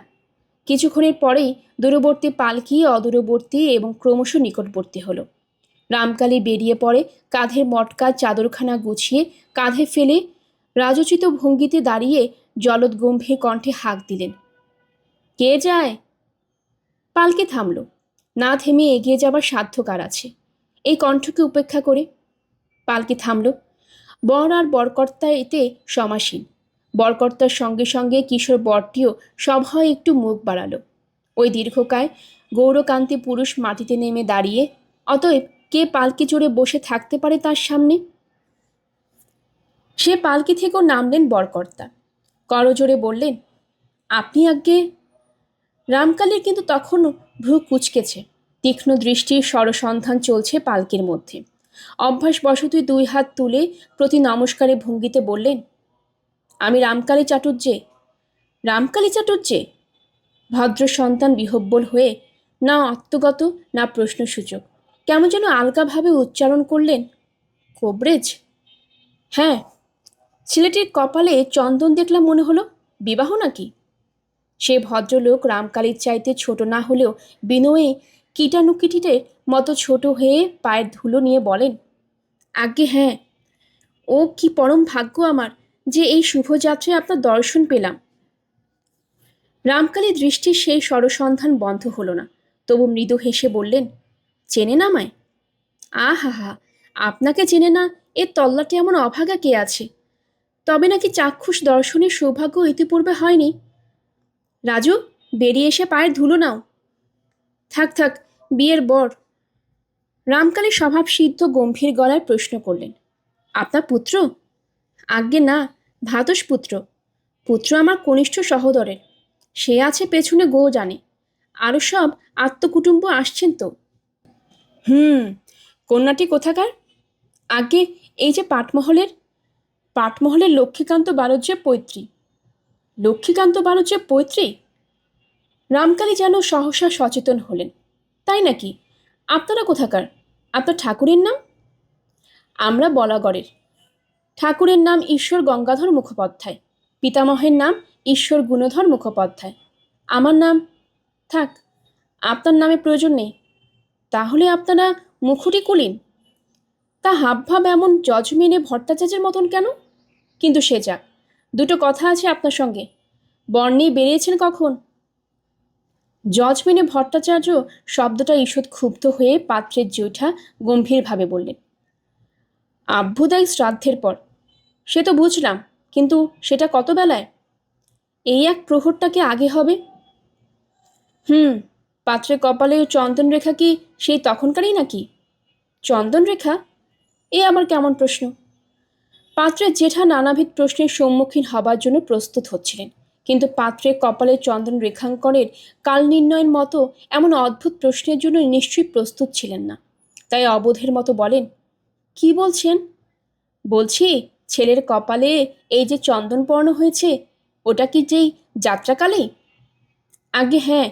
S1: কিছুক্ষণের পরেই দূরবর্তী পালকি অদূরবর্তী এবং ক্রমশ নিকটবর্তী হলো। রামকালী বেরিয়ে পড়ে, কাঁধের মটকা চাদরখানা গুছিয়ে কাঁধে ফেলে রাজোচিত ভঙ্গিতে দাঁড়িয়ে জলদ গম্ভীর কণ্ঠে হাঁক দিলেন, কে যায়? পালকি থামল। না থেমে এগিয়ে যাবার সাধ্য কার আছে এই কণ্ঠকে উপেক্ষা করে? পালকি থামল। বর আর বরকর্তা এতে সমাসীন। বরকর্তার সঙ্গে সঙ্গে কিশোর বরটিও সভয়ে একটু মুখ বাড়ালো। ওই দীর্ঘকায় গৌরকান্তি পুরুষ মাটিতে নেমে দাঁড়িয়ে, অতএব কে পালকি চড়ে বসে থাকতে পারে তার সামনে? সে পালকি থেকেও নামলেন বরকর্তা। করজোরে বললেন, আপনি আজ্ঞে। রামকালীর কিন্তু তখনও ভ্রু কুঁচকেছে। তীক্ষ্ণ দৃষ্টির সরসন্ধান চলছে পালকির মধ্যে। অভ্যাসবশতই 2 হাত তুলে প্রতি নমস্কারে ভঙ্গিতে বললেন, আমি রামকালী চাটুর্যে। রামকালী চাটুর্যে? ভদ্র সন্তান বিহব্বল হয়ে না আত্মগত না প্রশ্নসূচক কেমন যেন আলগাভাবে উচ্চারণ করলেন, কবরেজ? হ্যাঁ। ছেলেটির কপালে চন্দন দেখলাম, মনে হলো বিবাহ নাকি? সে ভদ্রলোক রামকালীর চাইতে ছোট না হলেও বিনয়ী কীটাণুকিটির মতো ছোট হয়ে পায়ের ধুলো নিয়ে বলেন, আজ্ঞে হ্যাঁ, ও কি পরম ভাগ্য আমার যে এই শুভযাত্রায় আপনার দর্শন পেলাম। রামকালী দৃষ্টির সেই সরসন্ধান বন্ধ হলো না, তবু মৃদু হেসে বললেন, চেনে না আমায়? আহা হা, আপনাকে চেনে না এর তল্লাটে এমন অভাগা কে আছে? তবে নাকি চাক্ষুষ দর্শনের সৌভাগ্য ইতিপূর্বে হয়নি? রাজু, বেরিয়ে এসে পায়ের ধুলো নাও। থাক থাক, বিয়ের বর। রামকালী স্বভাব সিদ্ধ গম্ভীর গলায় প্রশ্ন করলেন, আপনার পুত্র? আজ্ঞে না, ভ্রাতস পুত্র। পুত্র আমার কনিষ্ঠ সহোদরের। সে আছে পেছনে গো জানে। আরও সব আত্মকুটুম্ব আসছেন তো। হুম, কন্যাটি কোথাকার? আগে এই যে পাটমহলের লক্ষ্মীকান্ত বারজ্যের পৈতৃ। লক্ষ্মীকান্ত বারজ্যের পৈতৃ? রামকালী যেন সহসা সচেতন হলেন। তাই নাকি? আপনারা কোথাকার? আপনার ঠাকুরের নাম? আমরা বলাগড়ের। ঠাকুরের নাম ঈশ্বর গঙ্গাধর মুখোপাধ্যায়, পিতামহের নাম ঈশ্বর গুণধর মুখোপাধ্যায়। আমার নাম, থাক, আপনার নামে প্রয়োজন নেই। তাহলে আপনারা মুখুটি কুলিন? তা হাবভাব এমন জজমেনে ভট্টাচার্যের মতন কেন? কিন্তু সে যাক, দুটো কথা আছে আপনার সঙ্গে। বর নিয়ে বেরিয়েছেন কখন? জজমেনে ভট্টাচার্য শব্দটা ঈষৎ ক্ষুব্ধ হয়ে পাত্রের জেঠা গম্ভীরভাবে বললেন, আভ্যুদয় শ্রাদ্ধের পর। সে তো বুঝলাম, কিন্তু সেটা কত বেলায়? এই এক প্রহরটাকে আগে হবে। হুম, পাত্রের কপালে চন্দনরেখা কি সেই তখনকারই নাকি? চন্দনরেখা? এ আবার কেমন প্রশ্ন? পাত্রের জেঠা নানাবিধ প্রশ্নের সম্মুখীন হবার জন্য প্রস্তুত হচ্ছিলেন, কিন্তু পাত্রের কপালে চন্দন রেখাঙ্কনের কাল নির্ণয়ের মতো এমন অদ্ভুত প্রশ্নের জন্য নিশ্চয়ই প্রস্তুত ছিলেন না। তাই অবোধের মতো বলেন, কি বলছেন? বলছি, ছেলের কপালে এই যে চন্দন পর্ণ হয়েছে, ওটা কি যেই যাত্রাকালেই? আগে হ্যাঁ,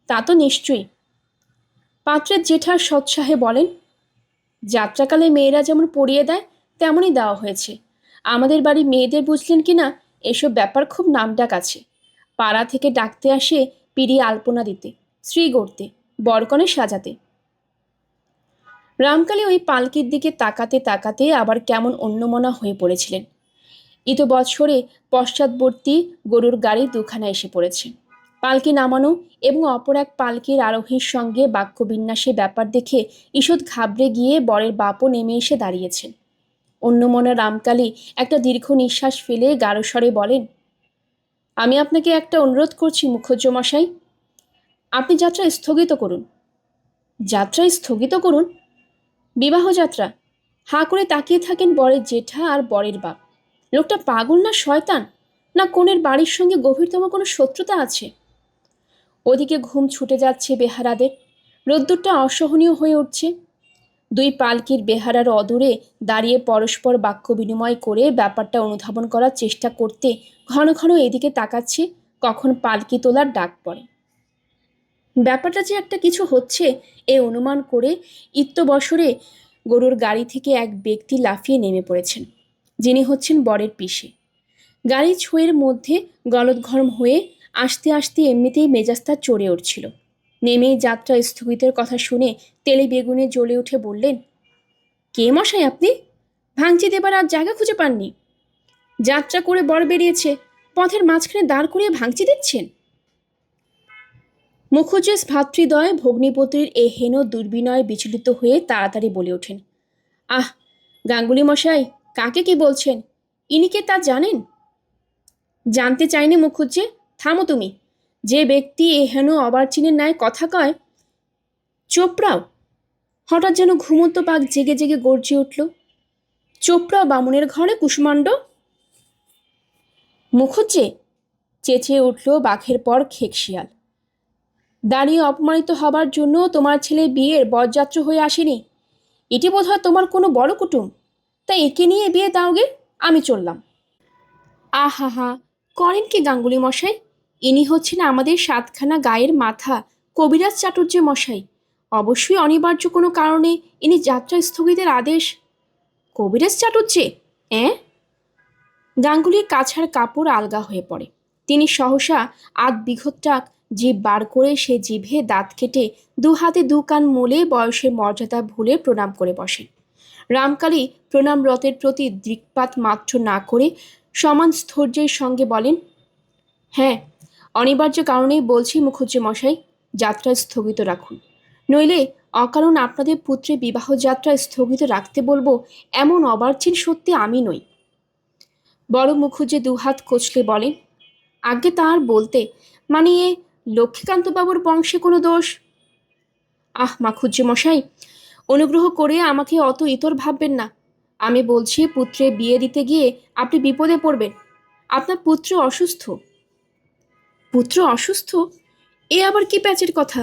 S1: তা তো নিশ্চয়ই। পাত্রের জেঠার সৎসাহে বলেন, যাত্রাকালে মেয়েরা যেমন পরিয়ে দেয় তেমনই দেওয়া হয়েছে। আমাদের বাড়ি মেয়েদের বুঝলেন কি না, এসব ব্যাপার খুব নামডাক আছে। পাড়া থেকে ডাকতে আসে পিড়ি আলপনা দিতে, শ্রী গড়তে, বরকনে সাজাতে। রামকালী ওই পালকির দিকে তাকাতে তাকাতে আবার কেমন অন্যমনা হয়ে পড়েছিলেন। ইতো বৎসরে পশ্চাৎবর্তী গরুর গাড়ি দুখানা এসে পড়েছে। পালকি নামানো এবং অপর এক পালকির আরোহীর সঙ্গে বাক্যবিন্যাসের ব্যাপার দেখে ঈষৎ ঘাবড়ে গিয়ে বরের বাপও নেমে এসে দাঁড়িয়েছেন। অন্যমনা রামকালী একটা দীর্ঘ নিঃশ্বাস ফেলে গাঢ়স্বরে বলেন, আমি আপনাকে একটা অনুরোধ করছি মুখুজ্য মশাই, আপনি যাত্রা স্থগিত করুন। যাত্রা স্থগিত করুন? বিবাহযাত্রা? হাঁ করে তাকিয়ে থাকেন বরের জেঠা আর বরের বাপ। লোকটা পাগল না শয়তান, না কোনের বাড়ির সঙ্গে গভীরতম কোনো শত্রুতা আছে? ওদিকে ঘুম ছুটে যাচ্ছে বেহারাদের, রোদ্দুরটা অসহনীয় হয়ে উঠছে। দুই পালকির বেহারার অদূরে দাঁড়িয়ে পরস্পর বাক্য বিনিময় করে ব্যাপারটা অনুধাবন করার চেষ্টা করতে ঘন ঘন এদিকে তাকাচ্ছে কখন পালকি তোলার ডাক পড়ে। ব্যাপারটা যে একটা কিছু হচ্ছে এ অনুমান করে ইত্যবসরে গরুর গাড়ি থেকে এক ব্যক্তি লাফিয়ে নেমে পড়েছেন, যিনি হচ্ছেন বরের পিসে। গাড়ি ছুঁয়ের মধ্যে গলদঘর্ম হয়ে আস্তে আস্তে এমনিতেই মেজাজটা চড়ে উঠছিল। নেমেই যাত্রা স্থগিতের কথা শুনে তেলে বেগুনে জ্বলে উঠে বললেন, কে মশাই আপনি? ভাঙচি দেবার আর জায়গা খুঁজে পাননি? যাত্রা করে বর বেরিয়েছে, পথের মাঝখানে দাঁড় করিয়ে ভাঙচি দিচ্ছেন? মুখুজ্জেস ভ্রাতৃদ্বয় ভগ্নিপতির এ হেন দুর্বিনয় বিচলিত হয়ে তাড়াতাড়ি বলে ওঠেন, আহ, গাঙ্গুলি মশাই, কাকে কি বলছেন? ইনি কে তা জানেন? জানতে চাইনি মুখুজ্জে, থামো তুমি। যে ব্যক্তি এ হেন অবার্চিনের ন্যায় কথা কয়। চোপড়াও? হঠাৎ যেন ঘুমন্ত পাক জেগে জেগে গর্জে উঠল, চোপড়া বামুনের ঘরে কুষ্মাণ্ড? মুখুজ্জে, চেঁচিয়ে উঠল বাঘের পর খেকশিয়াল। দাঁড়িয়ে অপমানিত হবার জন্য তোমার ছেলে বিয়ের বরযাত্র হয়ে আসেনি। এটি বোধ হয় তোমার কোনো বড় কুটুম, তাই একে নিয়ে বিয়ে দাওগে, আমি চললাম। আহা হা, করেন কি গাঙ্গুলি মশাই? ইনি হচ্ছেন আমাদের সাতখানা গায়ের মাথা, কবিরাজ চাটুর্য মশাই। অবশ্যই অনিবার্য কোনো কারণে ইনি যাত্রা স্থগিতের আদেশ। কবিরাজ চাটুর্যে? গাঙ্গুলির কাছার কাপড় আলগা হয়ে পড়ে। তিনি সহসা আধ বিঘটাক জিভ বার করে সে জিভে দাঁত কেটে দু হাতে দু কান মলে বয়সের মর্যাদা ভুলে প্রণাম করে বসেন। রামকালী প্রণামরতের প্রতি দৃকপাত মাত্র না করে সমান স্থৈর্যের সঙ্গে বলেন, হ্যাঁ, অনিবার্য কারণেই বলছি মুখুজ্জে মশাই, যাত্রা স্থগিত রাখুন, নইলে অকারণ আপনাদের পুত্রের বিবাহ যাত্রা স্থগিত রাখতে বলবো এমন অবার্চিন সত্যি আমি নই। বড় মুখুজ্জে দুহাত কচলে বলেন, আগে তার বলতে, মানে এ লক্ষ্মীকান্তবাবুর বংশে কোনো দোষ? আহ মাখুজ্জে মশাই, অনুগ্রহ করে আমাকে অত ইতর ভাববেন না। আমি বলছি, পুত্রের বিয়ে দিতে গিয়ে আপনি বিপদে পড়বেন। আপনার পুত্র অসুস্থ। পুত্র অসুস্থ? এ আবার কি প্যাচের কথা?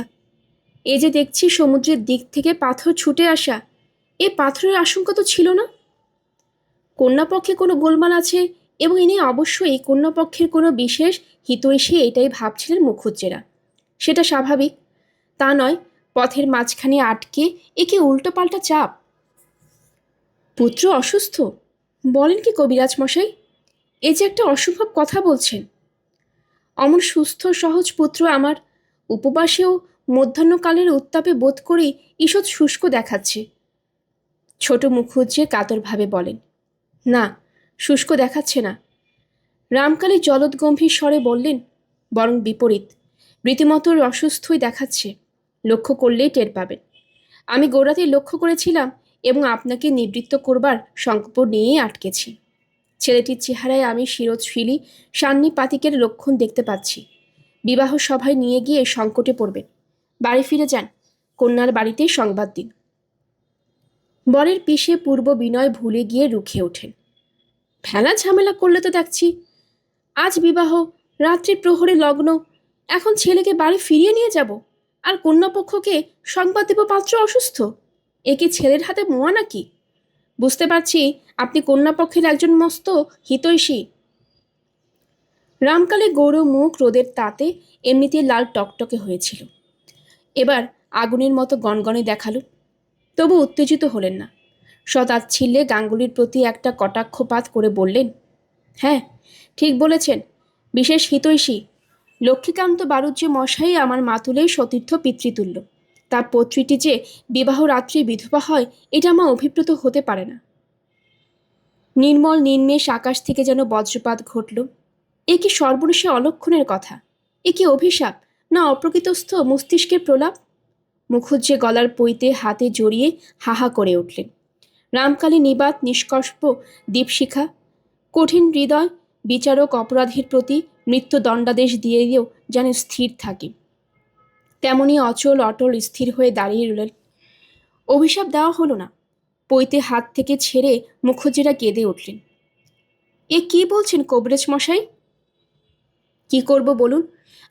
S1: এ যে দেখছি সমুদ্রের দিক থেকে পাথর ছুটে আসা, এ পাথরের আশঙ্কা তো ছিল না। কন্যাপক্ষে কোনো গোলমাল আছে, এবং ইনি অবশ্যই কন্যাপক্ষের কোনো বিশেষ হিতৈষী এটাই ভাবছিলেন মুখুজ্জেরা। সেটা স্বাভাবিক, তা নয় পথের মাঝখানে আটকে একে উল্টোপাল্টা চাপ। পুত্র অসুস্থ বলেন কি কবিরাজ মশাই? এ যে একটা অসম্ভব কথা বলছেন। অমন সুস্থ সহজ পুত্র আমার উপবাসেও মধ্যাহ্নকালের উত্তাপে বোধ করি ঈষৎ শুষ্ক দেখাচ্ছে। ছোট মুখুজ্জে কাতরভাবে বলেন, না, শুষ্ক দেখাচ্ছে না। রামকালী জলদগম্ভীর স্বরে বললেন, বরং বিপরীত, রীতিমতো অসুস্থই দেখাচ্ছে। লক্ষ্য করলেই টের পাবেন। আমি গোড়াতেই লক্ষ্য করেছিলাম এবং আপনাকে নিবৃত্ত করবার সংকল্প নিয়েই আটকেছি। ছেলেটির চেহারায় আমি শিরোচ্ছিলি সান্নিপাতিকের লক্ষণ দেখতে পাচ্ছি। বিবাহ সভায় নিয়ে গিয়ে সংকটে পড়বেন। বাড়ি ফিরে যান, কন্যার বাড়িতেই সংবাদ দিন। বরের পিষে পূর্ব বিনয় ভুলে গিয়ে রুখে ওঠেন, ভেলা ঝামেলা করলে তো দেখছি। আজ বিবাহ, রাত্রি প্রহরে লগ্ন, এখন ছেলেকে বাড়ি ফিরিয়ে নিয়ে যাব, আর কন্যাপক্ষকে সংবাদ দেব পাত্র অসুস্থ। এ কি ছেলের হাতে মোয়া নাকি? বুঝতে পারছি আপনি কন্যাপক্ষের একজন মস্ত হিতৈষী। রামকালে গৌর মুখ রোদের তাতে এমনিতে লাল টকটকে হয়েছিল, এবার আগুনের মতো গনগনে দেখালো। তবু উত্তেজিত হলেন না। সতাচ্ছিল্যে গাঙ্গুলির প্রতি একটা কটাক্ষপাত করে বললেন, হ্যাঁ, ঠিক বলেছেন, বিশেষ হিতৈষী লক্ষ্মীকান্ত বাড়ুজ্যে মশাই আমার মাতুলেই সতীর্থ পিতৃতুল্য। তার পত্রীটি যে বিবাহ রাত্রি বিধবা হয়, এটা আমার অভিপ্রেত হতে পারে না। নির্মল নির্মেষ আকাশ থেকে যেন বজ্রপাত ঘটল। এ কি সর্বনেশে অলক্ষণের কথা? এ কি অভিশাপ, না অপ্রকৃতস্থ মস্তিষ্কের প্রলাপ? মুখুজ্জে গলার পইতে হাতে জড়িয়ে হাহা করে উঠলেন। রামকালী নিবাত নিষ্কল্প দীপশিখা, কঠিন হৃদয় বিচারক অপরাধীর প্রতি মৃত্যুদণ্ডাদেশ দিয়েও যেন স্থির থাকে, তেমনি অচল অটল স্থির হয়ে দাঁড়িয়ে রইলেন। অভিশাপ দেওয়া হলো না। পইতে হাত থেকে ছেড়ে মুখুজ্জেরা কেঁদে উঠলেন। এ কি বলছেন কবরেজ মশাই? কি করব বলুন?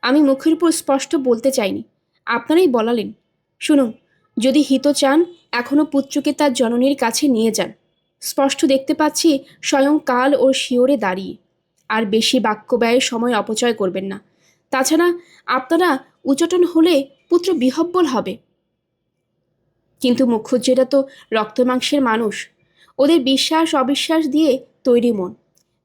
S1: আমি মুখের উপর স্পষ্ট বলতে চাইনি, আপনারাই বলালেন। শুনুন, যদি হিত চান এখনো পুত্রকে তার জননীর কাছে নিয়ে যান। স্পষ্ট দেখতে পাচ্ছি স্বয়ং কাল ও শিওরে দাঁড়িয়ে। আর বেশি বাক্য ব্যয়ের সময় অপচয় করবেন না। তাছাড়া আপনারা উচটন হলে পুত্র বিহব্বল হবে। কিন্তু মুখুজ্জেরা তো রক্তমাংসের মানুষ, ওদের বিশ্বাস অবিশ্বাস দিয়ে তৈরি মন।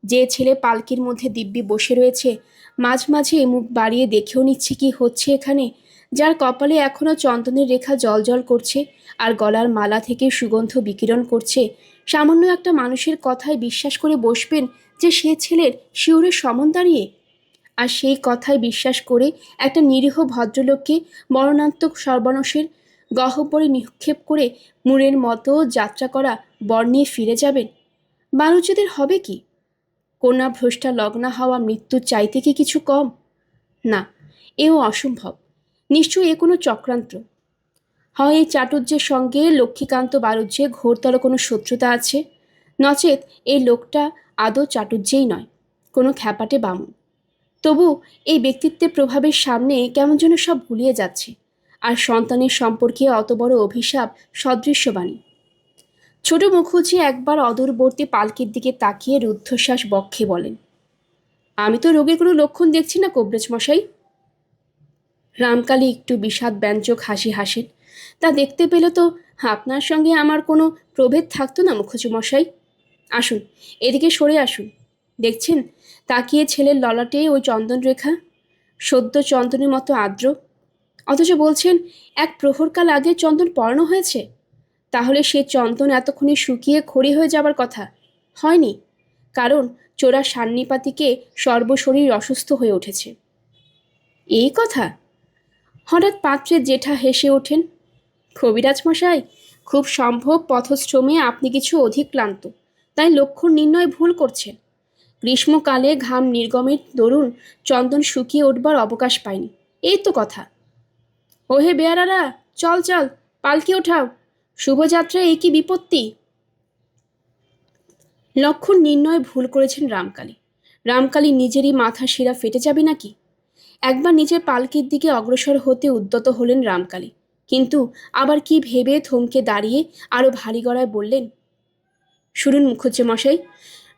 S1: যে ছেলে পালকির মধ্যে দিব্যি বসে রয়েছে, মাঝে মাঝে মুখ বাড়িয়ে দেখেও নিচ্ছে কি হচ্ছে এখানে, যার কপালে এখনও চন্দনের রেখা জলজল করছে আর গলার মালা থেকে সুগন্ধ বিকিরণ করছে, সামান্য একটা মানুষের কথায় বিশ্বাস করে বসবেন যে সে ছেলের শিওরের সমন দাঁড়িয়ে? আর সেই কথায় বিশ্বাস করে একটা নিরীহ ভদ্রলোককে মরণান্তক সর্বনাশের গহ্বরে নিক্ষেপ করে মুড়ের মতো যাত্রা করা বর নিয়ে ফিরে যাবেন? বালুচদের হবে কি? কন্যা ভ্রষ্টা লগ্না হওয়া মৃত্যুর চাইতে কি কিছু কম? না, এও অসম্ভব। নিশ্চয়ই এ কোনো চক্রান্ত। হয় এই চাটুর্যের সঙ্গে লক্ষ্মীকান্ত বাড়ুজ্যে ঘোরতর কোনো শত্রুতা আছে, নচেত এই লোকটা আদৌ চাটুর্যেই নয়, কোনো খ্যাপাটে বামুন। তবু এই ব্যক্তিত্বের প্রভাবের সামনে কেমন যেন সব ভুলিয়ে যাচ্ছে, আর সন্তানের সম্পর্কে অত বড় অভিশাপ সদৃশ্যবাণী। ছোট মুখুজ্জে একবার অদূরবর্তী পালকির দিকে তাকিয়ে রুদ্ধশ্বাস বক্ষে বলেন, আমি তো রোগের কোনো লক্ষণ দেখছি না কবরেজ মশাই। রামকালী একটু বিষাদ ব্যঞ্জক হাসি হাসেন। তা দেখতে পেলে তো আপনার সঙ্গে আমার কোনো প্রভেদ থাকতো না মুখুজ্জে মশাই। আসুন, এদিকে সরে আসুন। দেখছেন তাকিয়ে ছেলের ললাটে ওই চন্দন রেখা, সদ্য চন্দনের মতো আর্দ্র। অথচ বলছেন এক প্রহরকাল আগে চন্দন পরানো হয়েছে। তাহলে সে চন্দন এতক্ষণে শুকিয়ে খড়ি হয়ে যাবার কথা হয়নি, কারণ চোরা সান্নিপাতিকে সর্বশরীর অসুস্থ হয়ে উঠেছে। এই কথা! হঠাৎ পাত্রের জেঠা হেসে ওঠেন। কবিরাজ মশাই, খুব সম্ভব পথশ্রমে আপনি কিছু অধিক ক্লান্ত, তাই লক্ষণ নির্ণয় ভুল করছেন। গ্রীষ্মকালে ঘাম নির্গমের দরুন চন্দন শুকিয়ে উঠবার অবকাশ পায়নি, এই তো কথা। ওহে বেয়ারারা, চল চল, পালকি ওঠাও, শুভযাত্রায় এই কি বিপত্তি! লক্ষণ নির্ণয় ভুল করেছেন রামকালী। রামকালী নিজেরই মাথা শিরা ফেটে যাবে নাকি? একবার নিজের পালকির দিকে অগ্রসর হতে উদ্যত হলেন রামকালী, কিন্তু আবার কি ভেবে থমকে দাঁড়িয়ে আরো ভারী গলায় বললেন, শুনুন মুখুজ্জে মশাই,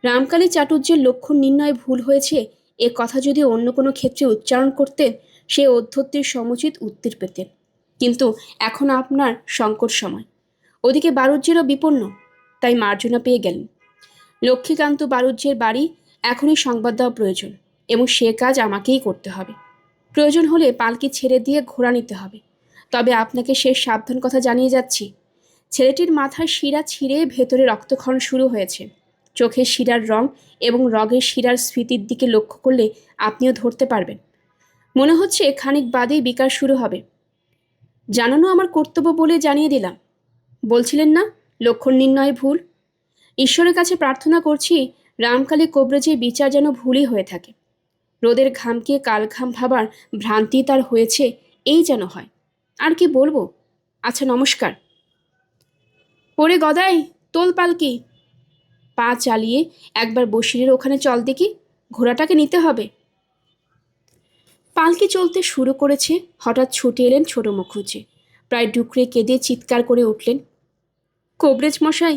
S1: রামকালী চাটুর্যের লক্ষণ নির্ণয় ভুল হয়েছে এ কথা যদি অন্য কোনো ক্ষেত্রে উচ্চারণ করতেন, সে অধ্যত্বের সমুচিত উত্তর পেতেন। কিন্তু এখন আপনার সংকট সময়, ওদিকে বারুজ্যেরও বিপন্ন, তাই মার্জনা পেয়ে গেলেন। লক্ষ্মীকান্ত বারুজ্যের বাড়ি এখনই সংবাদ দেওয়া প্রয়োজন, এবং সে কাজ আমাকেই করতে হবে। প্রয়োজন হলে পালকি ছেড়ে দিয়ে ঘোড়া নিতে হবে। তবে আপনাকে শেষ সাবধান কথা জানিয়ে যাচ্ছি, ছেলেটির মাথার শিরা ছিঁড়ে ভেতরে রক্তক্ষরণ শুরু হয়েছে। চোখের শিরার রং এবং রগের শিরার স্ফীতির দিকে লক্ষ্য করলে আপনিও ধরতে পারবেন। মনে হচ্ছে খানিক বাদেই বিকার শুরু হবে। জানানো আমার কর্তব্য বলে জানিয়ে দিলাম। বলছিলেন না লক্ষণ নির্ণয় ভুল? ঈশ্বরের কাছে প্রার্থনা করছি রামকালী কবরেজের বিচার যেন ভুলই হয়ে থাকে। রোদের ঘামকে কালঘাম ভাবার ভ্রান্তি তার হয়েছে, এই যেন হয়। আর কি বলবো? আচ্ছা, নমস্কার। পরে গদাই, তোল পালকি। পা চালিয়ে একবার বসিরের ওখানে চল দেখি, ঘোড়াটাকে নিতে হবে। পালকি চলতে শুরু করেছে, হঠাৎ ছুটে এলেন ছোট মুখুজ্জে। প্রায় ডুকরে কেঁদে চিৎকার করে উঠলেন, কবরেজ মশাই,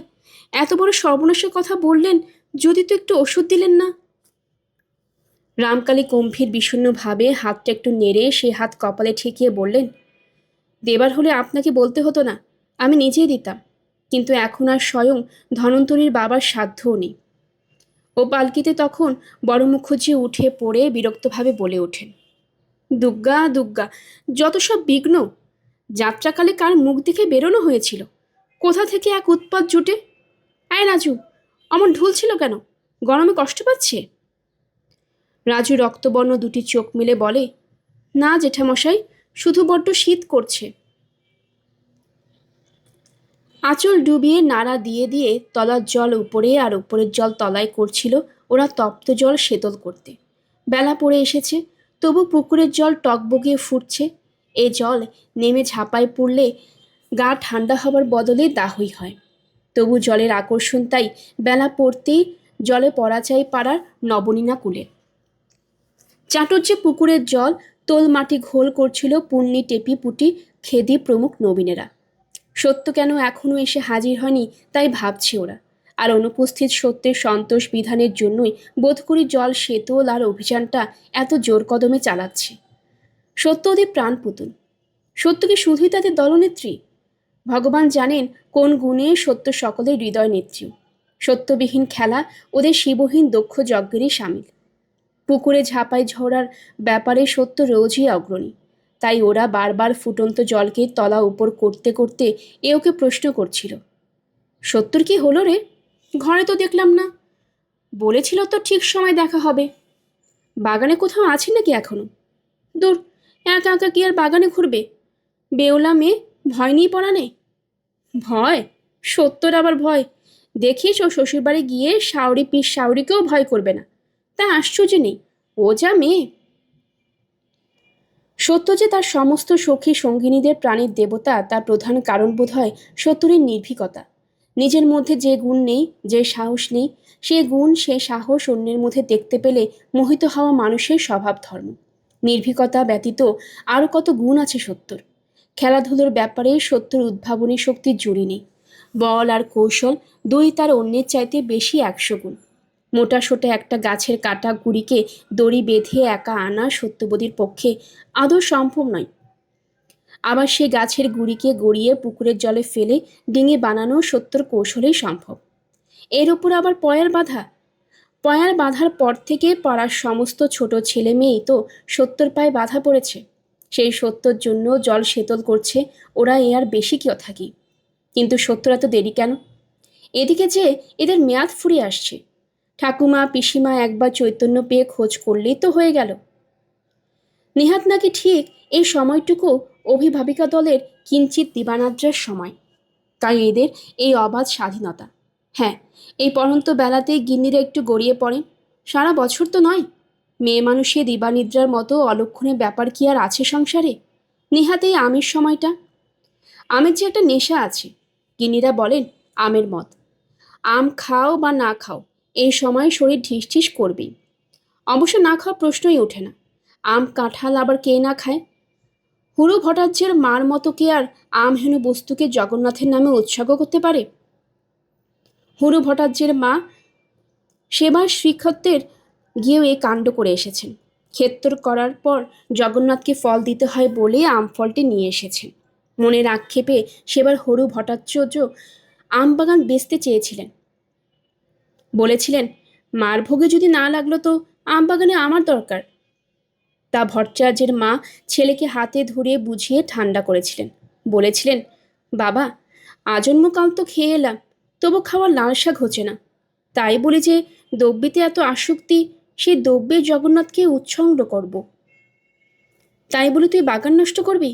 S1: এত বড় সর্বনাশের কথা বললেন, যদি তো একটু ওষুধ দিলেন না। রামকালী গম্ভীর বিষণ্ণভাবে হাতটা একটু নেড়ে সে হাত কপালে ঠেকিয়ে বললেন, দেবার হলে আপনাকে বলতে হতো না, আমি নিজেই দিতাম, কিন্তু এখন আর স্বয়ং ধনন্তরীর বাবার সাধ্যও নেই। ও পালকিতে তখন বড় মুখুজ্জে উঠে পড়ে বিরক্তভাবে বলে ওঠেন, দুগ্গা দুগ্গা, যত সব বিঘ্ন! যাত্রাকালে কার মুখ দেখে বেরোনো হয়েছিল, কোথা থেকে এক উৎপাত জুটে! আয় রাজু, অমন ঢুলছিল কেন? গরমে কষ্ট পাচ্ছে? রাজু রক্তবর্ণ দুটি চোখ মিলে বলে, না জেঠামশাই, শুধু বড্ড শীত করছে। আঁচল ডুবিয়ে নাড়া দিয়ে দিয়ে তলার জল উপরে আর উপরের জল তলায় করছিল ওরা তপ্ত জল শীতল করতে। বেলা পড়ে এসেছে, তবু পুকুরের জল টকবগিয়ে ফুটছে। এ জল নেমে ঝাঁপায় পড়লে গা ঠান্ডা হবার বদলে দাহই হয়। তবু জলের আকর্ষণ, তাই বেলা পড়তেই জলে পড়া চাই পাড়ার নবনীনা কুলে। চাটুর্যে পুকুরের জল তোল মাটি ঘোল করছিল পুণ্যি, টেপি, পুটি, খেদি প্রমুখ নবীনেরা। সত্য কেন এখনও এসে হাজির হয়নি তাই ভাবছে ওরা, আর অনুপস্থিত সত্যের সন্তোষ বিধানের জন্যই বোধ করি জল সেতল আর অভিযানটা এত জোর কদমে চালাচ্ছে। সত্য ওদের প্রাণ পুতুল। সত্য কি শুধুই তাদের দলনেত্রী? ভগবান জানেন কোন গুণে সত্য সকলের হৃদয় নেত্রী। সত্যবিহীন খেলা ওদের শিবহীন দক্ষ যজ্ঞেরই সামিল। পুকুরে ঝাঁপায় ঝরার ব্যাপারে সত্য রোজই অগ্রণী, তাই ওরা বারবার ফুটন্ত জলকে তলা উপর করতে করতে এ ওকে প্রশ্ন করছিল, সত্যর কি হলো রে? ঘরে তো দেখলাম না। বলেছিল তো ঠিক সময় দেখা হবে। বাগানে কোথাও আছে নাকি এখনো? দূর, একা একা কি আর বাগানে ঘুরবে? বেওলা মেয়ে, ভয় নেই পড়ানে? ভয়? সত্যর আবার ভয়? দেখিস ও শ্বশুরবাড়ি গিয়ে শাওরি পিস শাওরিকেও ভয় করবে না। তা আশ্চর্য নেই, ও যা মেয়ে। সত্য যে তার সমস্ত সখী সঙ্গিনীদের প্রাণীর দেবতা, তার প্রধান কারণ বোধ হয় সত্যের নির্ভীকতা। নিজের মধ্যে যে গুণ নেই, যে সাহস নেই, সে গুণ সে সাহস অন্যের মধ্যে দেখতে পেলে মোহিত হওয়া মানুষের স্বভাব ধর্ম। নির্ভীকতা ব্যতীত আরও কত গুণ আছে সত্যর। খেলাধুলোর ব্যাপারে সত্যর উদ্ভাবনী শক্তির জুড়ি নেই। বল আর কৌশল দুই তার অন্যের চাইতে বেশি 100 গুণ। মোটা সোটা একটা গাছের কাটা গুড়িকে দড়ি বেঁধে একা আনা সত্যবতীর পক্ষে আদৌ সম্ভব নয়। আবার সে গাছের গুড়িকে গড়িয়ে পুকুরের জলে ফেলে ডিঙি বানানো সত্যর কৌশলেই সম্ভব। এর ওপর আবার পয়ার বাধা। পয়ার বাঁধার পর থেকে পাড়ার সমস্ত ছোট ছেলে মেয়েই তো সত্যর পায়ে বাধা পড়েছে। সেই সত্যর জন্য জল শীতল করছে ওরা, এ আর বেশি কেউ থাকি। কিন্তু সত্যর এত দেরি কেন? এদিকে যে এদের মেয়াদ ফুরিয়ে আসছে। ঠাকুমা পিসিমা একবার চৈতন্য পেয়ে খোঁজ করলেই তো হয়ে গেল। নেহাত নাকি ঠিক এই সময়টুকু অভিভাবিকা দলের কিঞ্চিত দিবানাদ্রার সময়। তাই এদের এই অবাধ স্বাধীনতা। হ্যাঁ, এই পড়ন্ত বেলাতে গিন্নিরা একটু গড়িয়ে পড়েন। সারা বছর তো নয়। মেয়ে মানুষে দিবানিদ্রার মতো অলক্ষণে ব্যাপার কি আর আছে সংসারে? নেহাত এই আমের সময়টা। আমের যে একটা নেশা আছে। গিন্নিরা বলেন আমের মত। আম খাও বা না খাও, এই সময় শরীর ঢিস ঢিস করবেই। অবশ্য না খাওয়ার প্রশ্নই ওঠে না। আম কাঁঠাল আবার কে না খায়? হুড়ো ভট্টাচার্যের মার মতো কে আর আমহেন বস্তুকে জগন্নাথের নামে উৎসর্গ করতে পারে? হুড়ো ভট্টাচার্যের মা সেবার শ্রীক্ষেত্রের গিয়েও এই কাণ্ড করে এসেছেন। ক্ষেত্র করার পর জগন্নাথকে ফল দিতে হয় বলে আম ফলটি নিয়ে এসেছেন। মনের আক্ষেপে সেবার হরু ভট্টাচার্য আম বাগান বেচতে চেয়েছিলেন। বলেছিলেন, মার ভোগে যদি না লাগলো তো আম বাগানে আমার দরকার। তা ভট্টাচার্যের মা ছেলেকে হাতে ধরে বুঝিয়ে ঠান্ডা করেছিলেন। বলেছিলেন, বাবা, আজন্মকাল তো খেয়ে এলাম, তবু খাওয়ার লালসা ঘোচে না। তাই বলি যে দ্রব্যেতে এত আসক্তি, সেই দ্রব্যে জগন্নাথকে উৎসর্গ করব। তাই বলে তুই বাগান নষ্ট করবি?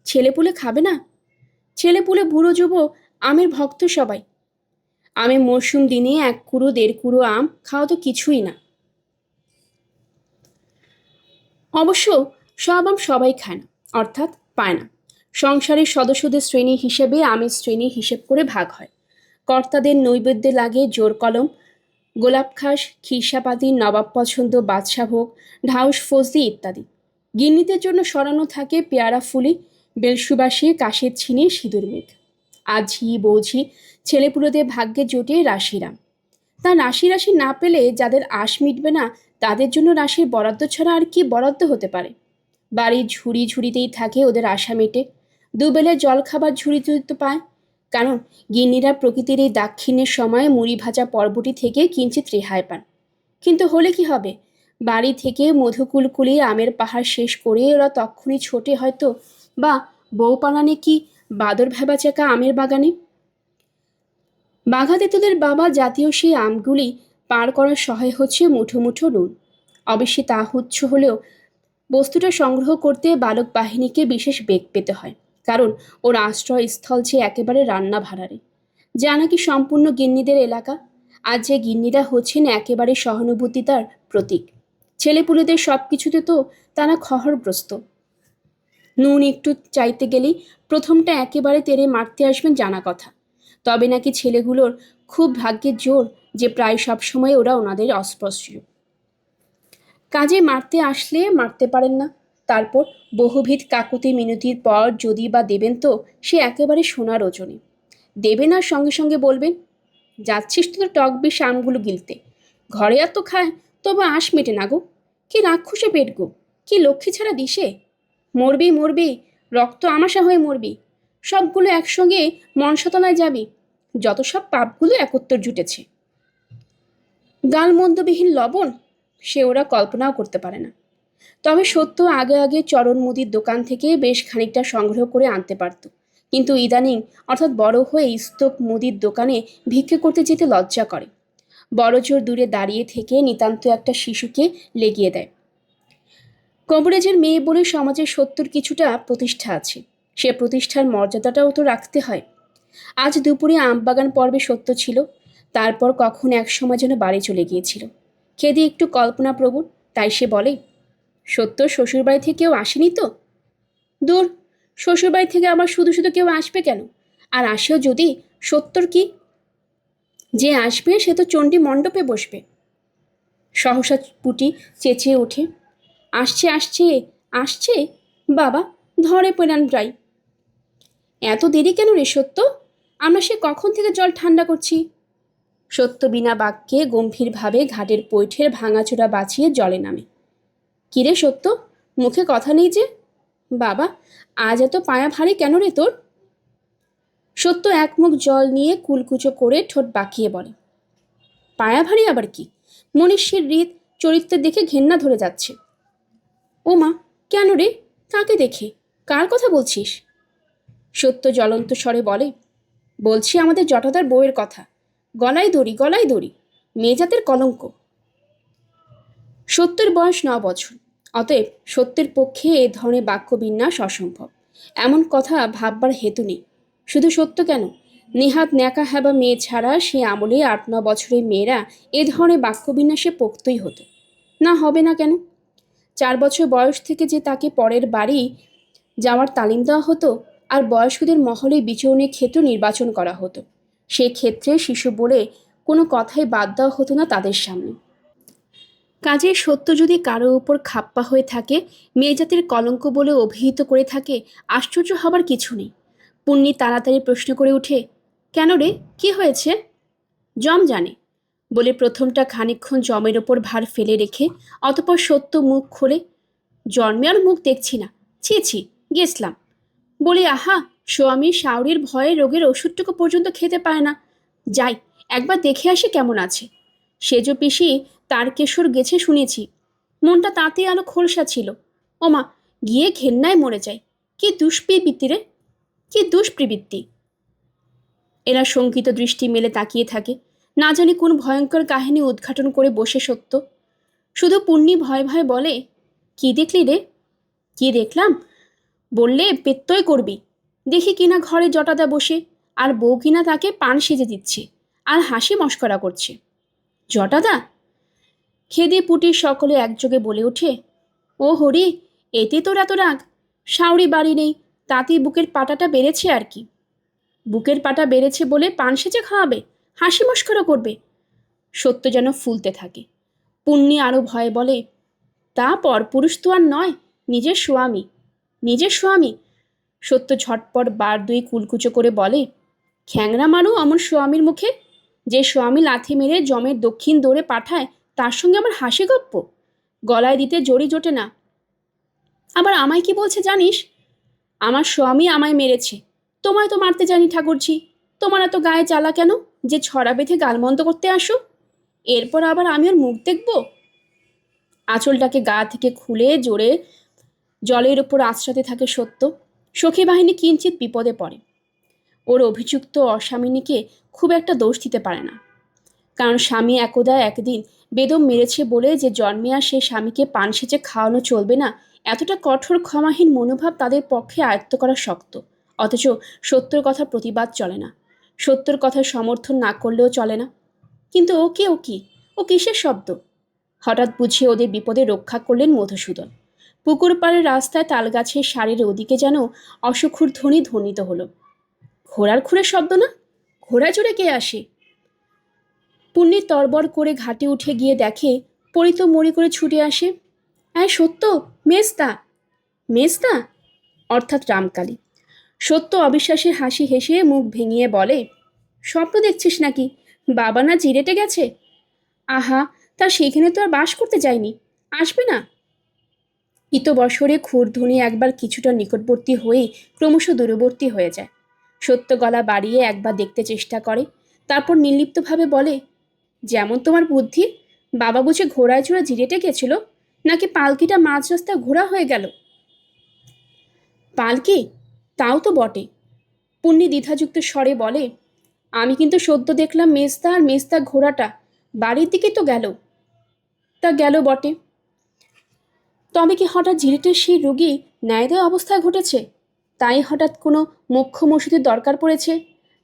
S1: ছেলেপুলে খাবে না? ছেলেপুলে বুড়ো যুবক আমের ভক্ত সবাই। আমের মরশুম দিনে 1 কুড়ো 1.5 কুড়ো আম খাওয়া তো কিছুই না। অবশ্য সব আম সবাই খায় না, অর্থাৎ পায় না। সংসারের সদস্যদের শ্রেণী হিসেবে আমের শ্রেণী হিসেব করে ভাগ হয়। কর্তাদের নৈবেদ্যে লাগে জোর কলম, গোলাপ খাস, খিরসাপাতি, নবাব পছন্দ, বাদশাভোগ, ঢাউস ফজলি ইত্যাদি। গিন্নিদের জন্য সরানো থাকে পেয়ারা ফুলি, বেলসুবাসী, কাশের ছিনি, সিঁদুর মেঘ। আঝি বৌঝি ছেলেপুলোদের ভাগ্যে জোটে রাশিরাম। তা রাশি রাশি না পেলে যাদের আশ মিটবে না, তাদের জন্য রাশির বরাদ্দ ছাড়া আর কি বরাদ্দ হতে পারে? বাড়ির ঝুড়ি ঝুড়িতেই থাকে ওদের আশা মেটে। দুবেলায় জল খাবার ঝুড়িতে তো পায়। কারণ গিন্নিরা প্রকৃতির এই দাক্ষিণ্যের সময় মুড়ি ভাজা পর্বটি থেকে কিঞ্চিত রেহাই পান। কিন্তু হলে কি হবে? বাড়ি থেকে মধুকুলকুলি আমের পাহাড় শেষ করে ওরা তক্ষুনি ছোটে হয়তো, বা বউ পালানে কি বাদর ভেবাচাকা আমের বাগানে। বাঘা তেঁতুলের বাবা জাতীয় সেই আমগুলি পার করার সহায় হচ্ছে মুঠো মুঠো নুন। অবশ্যই তা উচ্চ হলেও বস্তুটা সংগ্রহ করতে বালক বাহিনীকে বিশেষ বেগ পেতে হয়। কারণ ওর আশ্রয়স্থল যে একেবারে রান্না ভাড়ারে, যা নাকি সম্পূর্ণ গিন্নিদের এলাকা। আর যে গিন্নিরা হচ্ছেন একেবারে সহানুভূতিতার প্রতীক। ছেলেপুলেদের সব কিছুতে তো তারা খহরগ্রস্ত। নুন একটু চাইতে গেলেই প্রথমটা একেবারে তেড়ে মারতে আসবেন জানা কথা। তবে নাকি ছেলেগুলোর খুব ভাগ্যের জোর যে প্রায় সব সময় ওরা ওনাদের অস্পৃশ্য। কাজে মারতে আসলে মারতে পারেন না। তারপর বহুবিধ কাকুতি মিনতির পর যদি বা দেবেন তো সে একেবারে সোনার ওজনে দেবেন, আর সঙ্গে সঙ্গে বলবেন, যাচ্ছিস তো টক বিষ আমগুলো গিলতে, ঘরে আর তো খায়, তবু আঁশ মেটে না গো। কি রাক্ষসে পেট গো, কি লক্ষ্মী ছাড়া দিশে। মরবি মরবি, রক্ত আমাশা হয়ে মরবি, সবগুলো একসঙ্গে মনসতলায় যাবি। যত সব পাপগুলো একত্তর জুটেছে। গালমন্দবিহীন লবণ সে ওরা কল্পনাও করতে পারে না। তবে সত্য আগে আগে চরণ মুদির দোকান থেকে বেশ খানিকটা সংগ্রহ করে আনতে পারত। কিন্তু ইদানিং, অর্থাৎ বড় হয়ে স্তূপ মুদির দোকানে ভিক্ষে করতে যেতে লজ্জা করে। বড়জোর দূরে দাঁড়িয়ে থেকে নিতান্ত একটা শিশুকে লেগিয়ে দেয়। কবরেজের মেয়ে বলে সমাজের সত্যর কিছুটা প্রতিষ্ঠা আছে। সে প্রতিষ্ঠার মর্যাদাটাও তো রাখতে হয়। আজ দুপুরে আমবাগান পর্বে সত্য ছিল। তারপর কখন এক সময় যেন বাড়ি চলে গিয়েছিল। খেদে একটু কল্পনাপ্রবণ, তাই সে বলে, সত্য শ্বশুরবাড়ি থেকে কেউ আসেনি তো? দূর, শ্বশুরবাড়ি থেকে আবার শুধু শুধু কেউ আসবে কেন? আর আসেও যদি, সত্যর কি? যে আসবে সে তো চণ্ডী মণ্ডপে বসবে। সহসা পুটি চেঁচিয়ে ওঠে, আসছে আসছে আসছে, বাবা ধরে পেরান প্রায়। এত দেরি কেন রে সত্য? আমরা সে কখন থেকে জল ঠান্ডা করছি। সত্য বিনা বাক্যে গম্ভীরভাবে ঘাটের পৈঠের ভাঙাচোরা বাঁচিয়ে জলে নামে। কিরে সত্য, মুখে কথা নেই যে? বাবা, আজ এত পায়া ভারী কেন রে তোর? সত্য এক মুখ জল নিয়ে কুলকুচো করে ঠোঁট বাঁকিয়ে বলে, পায়া ভারী আবার কি? মনীষীর রীত চরিত্রের দেখে ঘেন্না ধরে যাচ্ছে। ও মা, কেন রে? কাকে দেখে? কার কথা বলছিস? সত্য জ্বলন্ত স্বরে বলে, বলছি আমাদের জটাদার বউয়ের কথা। গলায় দড়ি, গলায় দড়ি, মেয়েজাতের কলঙ্ক। সত্যের বয়স 9 বছর, অতএব সত্যের পক্ষে এ ধরনের বাক্যবিন্যাস অসম্ভব। এমন কথা ভাববার হেতু নেই। শুধু সত্য কেন, নেহাত ন্যাকা হ্যাবা মেয়ে ছাড়া সে আমলে 8-9 বছরের মেয়েরা এ ধরনের বাক্যবিন্যাসে পোক্তই হতো না। হবে না কেন? 4 বছর বয়স থেকে যে তাকে পরের বাড়ি যাওয়ার তালিম দেওয়া হতো, আর বয়স্কদের মহলে বিচরণের ক্ষেত্র নির্বাচন করা হতো। সে ক্ষেত্রে শিশু বলে কোনো কথাই বাদ দেওয়া হতো না তাদের সামনে। কাজে সত্য যদি কারো উপর খাপ্পা হয়ে থাকে, মেয়েজাতির কলঙ্ক বলে অভিহিত করে থাকে, আশ্চর্য হবার কিছু নেই। পুণ্যি তাড়াতাড়ি প্রশ্ন করে উঠে, কেন রে, কি হয়েছে? জম জানে, বলে প্রথমটা খানিকক্ষণ জমের ওপর ভার ফেলে রেখে অতঃপর সত্য মুখ খোলে, জন্মে আর মুখ দেখছি না, ছি ছি, গেছলাম। বলি, আহা, স্বামী শাওরির ভয়ে রোগের ওষুধটুকু পর্যন্ত খেতে পায় না। যাই একবার দেখে আসি কেমন আছে। সেজ পিসি তার কেশর গেছে শুনেছি। মনটা তাতে আলো খোলসা ছিল। ওমা, গিয়ে ঘেন্নায় মরে যায়। কি দুষ্প্রবৃত্তি রে, কি দুষ্প্রবৃত্তি! এরা শঙ্কিত দৃষ্টি মেলে তাকিয়ে থাকে। না জানি কোন ভয়ঙ্কর কাহিনী উদ্ঘাটন করে বসে সত্য। শুধু পুণ্যি ভয়ে ভয়ে বলে, কি দেখলি রে? কি দেখলাম বললে পেত্তই করবি। দেখি কিনা ঘরে জটাদা বসে, আর বউ কিনা তাকে পান সেজে দিচ্ছে আর হাসি মস্করা করছে। জটাদা? খেদে পুটির সকলে একযোগে বলে ওঠে, ও হরি, এতে তোর এত রাগ? শাওরি বাড়ি নেই, তাতেই বুকের পাটাটা বেড়েছে আর কি। বুকের পাটা বেড়েছে বলে পান সেজে খাওয়াবে, হাসি মস্করা করবে? সত্য যেন ফুলতে থাকে। পুণ্যি আরও ভয়ে বলে, তা পরপুরুষ তো আর নয়, নিজের স্বামী, নিজের স্বামী। সত্য ঝটপট বার দুই কুলকুচো করে বলে, খ্যাংরা মারো অমন স্বামীর মুখে। যে স্বামী লাথি মেরে জমের দক্ষিণ দৌড়ে পাঠায়, তার সঙ্গে আমার হাসি গপ্প? গলায় দিতে জড়ি জোটে না। আবার আমায় কি বলছে জানিস? আমার স্বামী আমায় মেরেছে, তোমায় তো মারতে জানি ঠাকুরজি। তোমার এত গায়ে জ্বালা কেন যে ছড়া বেঁধে গালমন্দ করতে আসো? এরপর আবার আমি ওর মুখ দেখব? আঁচলটাকে গা থেকে খুলে জোরে জলের উপর আশ্রাতে থাকে সত্য। সখী বাহিনী কিঞ্চিত বিপদে পড়ে। ওর অভিযুক্ত অস্বামিনীকে খুব একটা দোষ দিতে পারে না, কারণ স্বামী একদা একদিন বেদম মেরেছে বলে যে জন্মে আর সে স্বামীকে পান সেচে খাওয়ানো চলবে না, এতটা কঠোর ক্ষমাহীন মনোভাব তাদের পক্ষে আয়ত্ত করা শক্ত। অথচ সত্যর কথা প্রতিবাদ চলে না, সত্যর কথা সমর্থন না করলেও চলে না। কিন্তু ও কি, ও কিসের শব্দ? হঠাৎ বুঝিয়ে ওদের বিপদে রক্ষা করলেন মধুসূদন। পুকুর পাড়ের রাস্তায় তালগাছের সারির ওদিকে যেন অসুখুর ধ্বনি ধ্বনিত হলো। ঘোড়ার খুরের শব্দ না? ঘোড়া চড়ে কে আসে? পুণ্যি তরবর করে ঘাটে উঠে গিয়ে দেখে পরিত মরি করে ছুটে আসে। সত্য, মেজদা! মেজদা অর্থাৎ রামকালী। সত্য অবিশ্বাসের হাসি হেসে মুখ ভেঙিয়ে বলে, স্বপ্ন দেখছিস নাকি? বাবা না জিরেটে গেছে? আহা, তা সেখানে তো আর বাস করতে যায়নি, আসবে না? ইতবৎসরে ক্ষুরধ্বনি একবার কিছুটা নিকটবর্তী হয়ে ক্রমশ দূরবর্তী হয়ে যায়। সত্য গলা বাড়িয়ে একবার দেখতে চেষ্টা করে, তারপর নির্লিপ্তভাবে বলে, যেমন তোমার বুদ্ধি, বাবা বুঝে ঘোড়ায় চড়ে জিরেটে গেছিল, নাকি পালকিটা মাঝ রাস্তায় ঘোড়া হয়ে গেল? পালকি? তাও তো বটে। পুণ্যি দ্বিধাযুক্ত স্বরে বলে, আমি কিন্তু সদ্য দেখলাম মেজদা আর মেজদা ঘোড়াটা বাড়ির দিকে তো গেল। তা গেল বটে, তবে কি হঠাৎ জিরেটের সেই রোগী ন্যায়দেয় অবস্থায় ঘটেছে? তাই হঠাৎ কোনো মোক্ষম ওষুধের দরকার পড়েছে,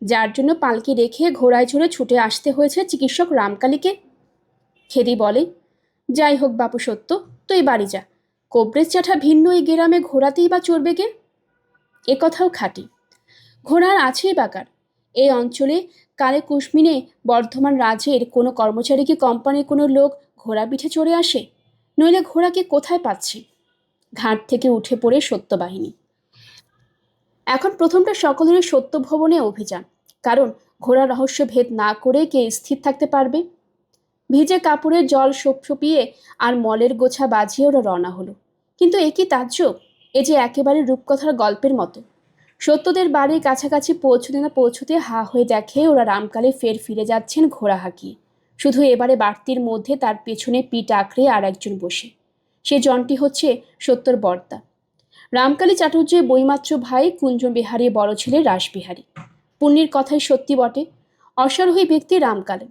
S1: যার জন্য পালকি রেখে ঘোড়ায় চড়ে ছুটে আসতে হয়েছে চিকিৎসক রামকালীকে? খেদি বলে, যাই হোক বাপু সত্য, তুই বাড়ি যা। কোবরেজ চাঠা ভিন্ন এই গ্রামে ঘোড়াতেই বা চড়বে কে? এ কথাও খাঁটি। ঘোড়ার আছেই বাকার। এই অঞ্চলে কালে কুসমিনে বর্ধমান রাজের কোনো কর্মচারী কি কোম্পানির কোনো লোক ঘোড়া পিঠে চড়ে আসে? নইলে ঘোড়াকে কোথায় পাচ্ছে? ঘাট থেকে উঠে পড়ে সত্যবাহিনী। এখন প্রথমটা সকলের সত্য ভবনে অভিযান, কারণ ঘোড়া রহস্য ভেদ না করে কে স্থির থাকতে পারবে? ভিজে কাপড়ের জল সপিয়ে আর মলের গোছা বাজিয়ে ওরা রওনা হলো। কিন্তু এ কি তাজ্জব! এ যে একেবারে রূপকথার গল্পের মতো। সত্যদের বাড়ির কাছাকাছি পৌঁছতে না পৌঁছতে হা হয়ে দেখে ওরা রামকালে ফের ফিরে যাচ্ছেন ঘোড়া হাঁকিয়ে। শুধু এবারে বাড়তির মধ্যে তার পেছনে পিঠ আঁকড়ে আর একজন বসে। সে জনটি হচ্ছে সত্যর বর্দা, রামকালী চাটুর্যের বইমাত্র ভাই কুঞ্জবিহারীর বড় ছেলে রাসবিহারী। পুণ্যির কথাই সত্যি বটে, অশ্বারোহী ব্যক্তি রামকালে।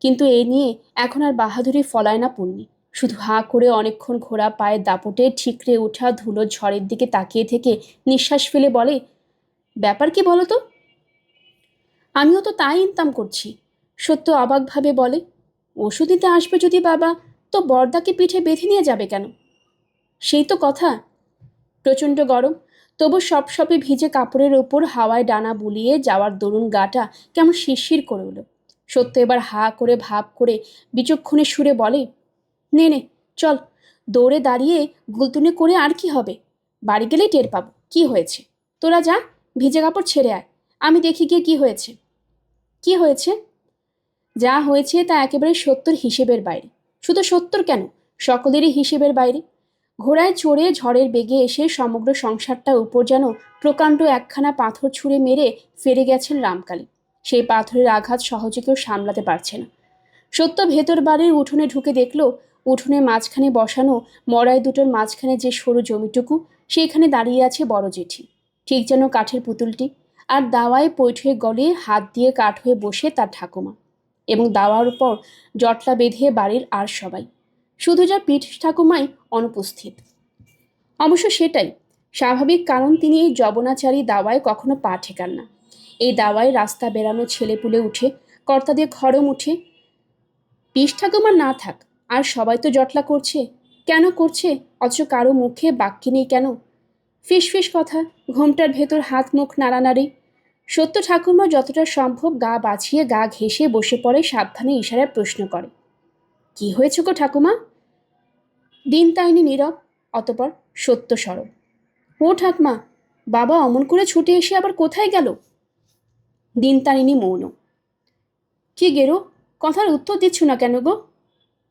S1: কিন্তু এ নিয়ে এখন আর বাহাদুরি ফলায় না পুণ্যি। শুধু হাঁ করে অনেকক্ষণ ঘোড়া পায়ের দাপটে ঠিকরে ওঠা ধুলোর ঝড়ের দিকে তাকিয়ে থেকে নিঃশ্বাস ফেলে বলে, ব্যাপার কি বলো তো? আমিও তো তাই ইনতাম করছি। সত্য অবাকভাবে বলে, ওষুধ দিতে আসবে যদি বাবা, তো বর্দাকে পিঠে বেঁধে নিয়ে যাবে কেন? সেই তো কথা। প্রচণ্ড গরম, তবু সপসপে ভিজে কাপড়ের ওপর হাওয়ায় ডানা বুলিয়ে যাওয়ার দরুন গাটা কেমন শিরশির করে উঠল। সত্য এবার হা করে ভাব করে বিচক্ষণের সুরে বলে, নে নে চল, দৌড়ে দাঁড়িয়ে গুলতুনে করে আর কি হবে? বাড়ি গেলেই টের পাবো কি হয়েছে। তোরা যা, ভিজে কাপড় ছেড়ে আয়, আমি দেখি গিয়ে কি হয়েছে। কি হয়েছে? যা হয়েছে তা একেবারে সত্যর হিসেবের বাইরে। শুধু সত্যর কেন, সকলেরই হিসেবের বাইরে। ঘোড়ায় চড়ে ঝড়ের বেগে এসে সমগ্র সংসারটা উপর যেন প্রকাণ্ড একখানা পাথর ছুঁড়ে মেরে ফেরে গেছেন রামকালী। সেই পাথরের আঘাত সহজে কেউ সামলাতে পারছে না। সত্য ভেতর বাড়ির উঠোনে ঢুকে দেখল, উঠোনের মাঝখানে বসানো মড়াই দুটোর মাঝখানে যে সরু জমিটুকু, সেইখানে দাঁড়িয়ে আছে বড় জেঠি, ঠিক যেন কাঠের পুতুলটি, আর দাওয়ায় পৈঠে গলে হাত দিয়ে কাঠ হয়ে বসে তার ঠাকুমা, এবং দাওয়ার উপর জটলা বেঁধে বাড়ির আর সবাই, শুধু যা পিঠ ঠাকুমাই অনুপস্থিত। অবশ্য সেটাই স্বাভাবিক, কারণ তিনি এই যবনাচারী দাওয়ায় কখনো পা ঠেকান না। এই দাওয়ায় রাস্তা বেরানো ছেলেপুলে উঠে, কর্তা দিয়ে খড়ম উঠে। পিঠ ঠাকুমা না থাক, আর সবাই তো জটলা করছে। কেন করছে, অথচ কারো মুখে বাক্য নেই কেন? ফিস কথা, ঘোমটার ভেতর হাত মুখ নাড়ানাড়ি। সত্য ঠাকুমা যতটা সম্ভব গা বাছিয়ে গা ঘেঁষে বসে পড়ে, সাবধানে ইশারায় প্রশ্ন করে, কি হয়েছে গো ঠাকুমা? দিন তাইনি নীরব, অতপর সত্য সরব, ও ঠাকমা, বাবা অমন করে ছুটে এসে আবার কোথায় গেল? দিন তারিণী মৌন। কি গেরো, কথার উত্তর দিচ্ছ না কেন গো?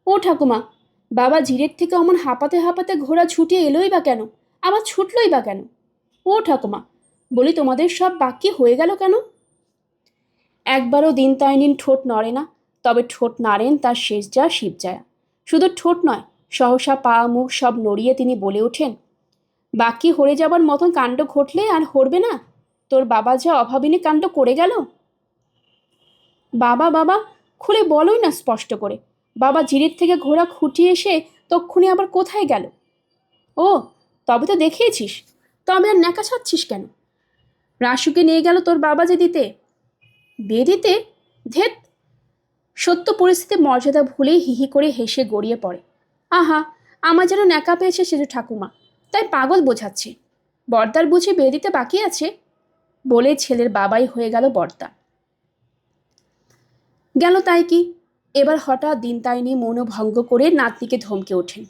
S1: ও ঠাকুমা, বাবা জিরের থেকে অমন হাঁপাতে হাঁপাতে ঘোড়া ছুটে এলোই বা কেন, আবার ছুটলই বা কেন? ও ঠাকুমা, বলি তোমাদের সব বাক্যে হয়ে গেল কেন? একবারও দিন তারিণীর ঠোঁট নড়ে না, তবে ঠোঁট নাড়েন তার শেষ যা শিবজায়া। শুধু ঠোঁট নয়, সহসা পা মুখ সব নড়িয়ে তিনি বলে ওঠেন, বাকি হরে যাবার মতন কাণ্ড ঘটলে আর হরবে না? তোর বাবা যা অভাবিনী কাণ্ড করে গেল। বাবা বাবা খুলে বলোই না স্পষ্ট করে, বাবা জিরের থেকে ঘোড়া খুঁটিয়ে এসে তক্ষুনি আবার কোথায় গেল? ও, তবে তো দেখিয়েছিস, তবে আর ন্যাকা ছাড়ছিস কেন? রাসুকে নিয়ে গেল তোর বাবা যে দিতে। বিয়ে দিতে? ধেত! সত্য পরিস্থিতি মর্যাদা ভুলেই হিহি করে হেসে গড়িয়ে পড়ে। আহা, আমার যেন ন্যাকা পেয়েছে সেজু ঠাকুমা, তাই পাগল বোঝাচ্ছে। বর্দার বুঝি বিয়ে দিতে বাকি আছে? বলে ছেলের বাবাই হয়ে গেল বর্দা। গেল তাই কি, এবার হঠাৎ দিন তাইনি মনোভঙ্গ করে নাতনিকে ধমকে ওঠেন,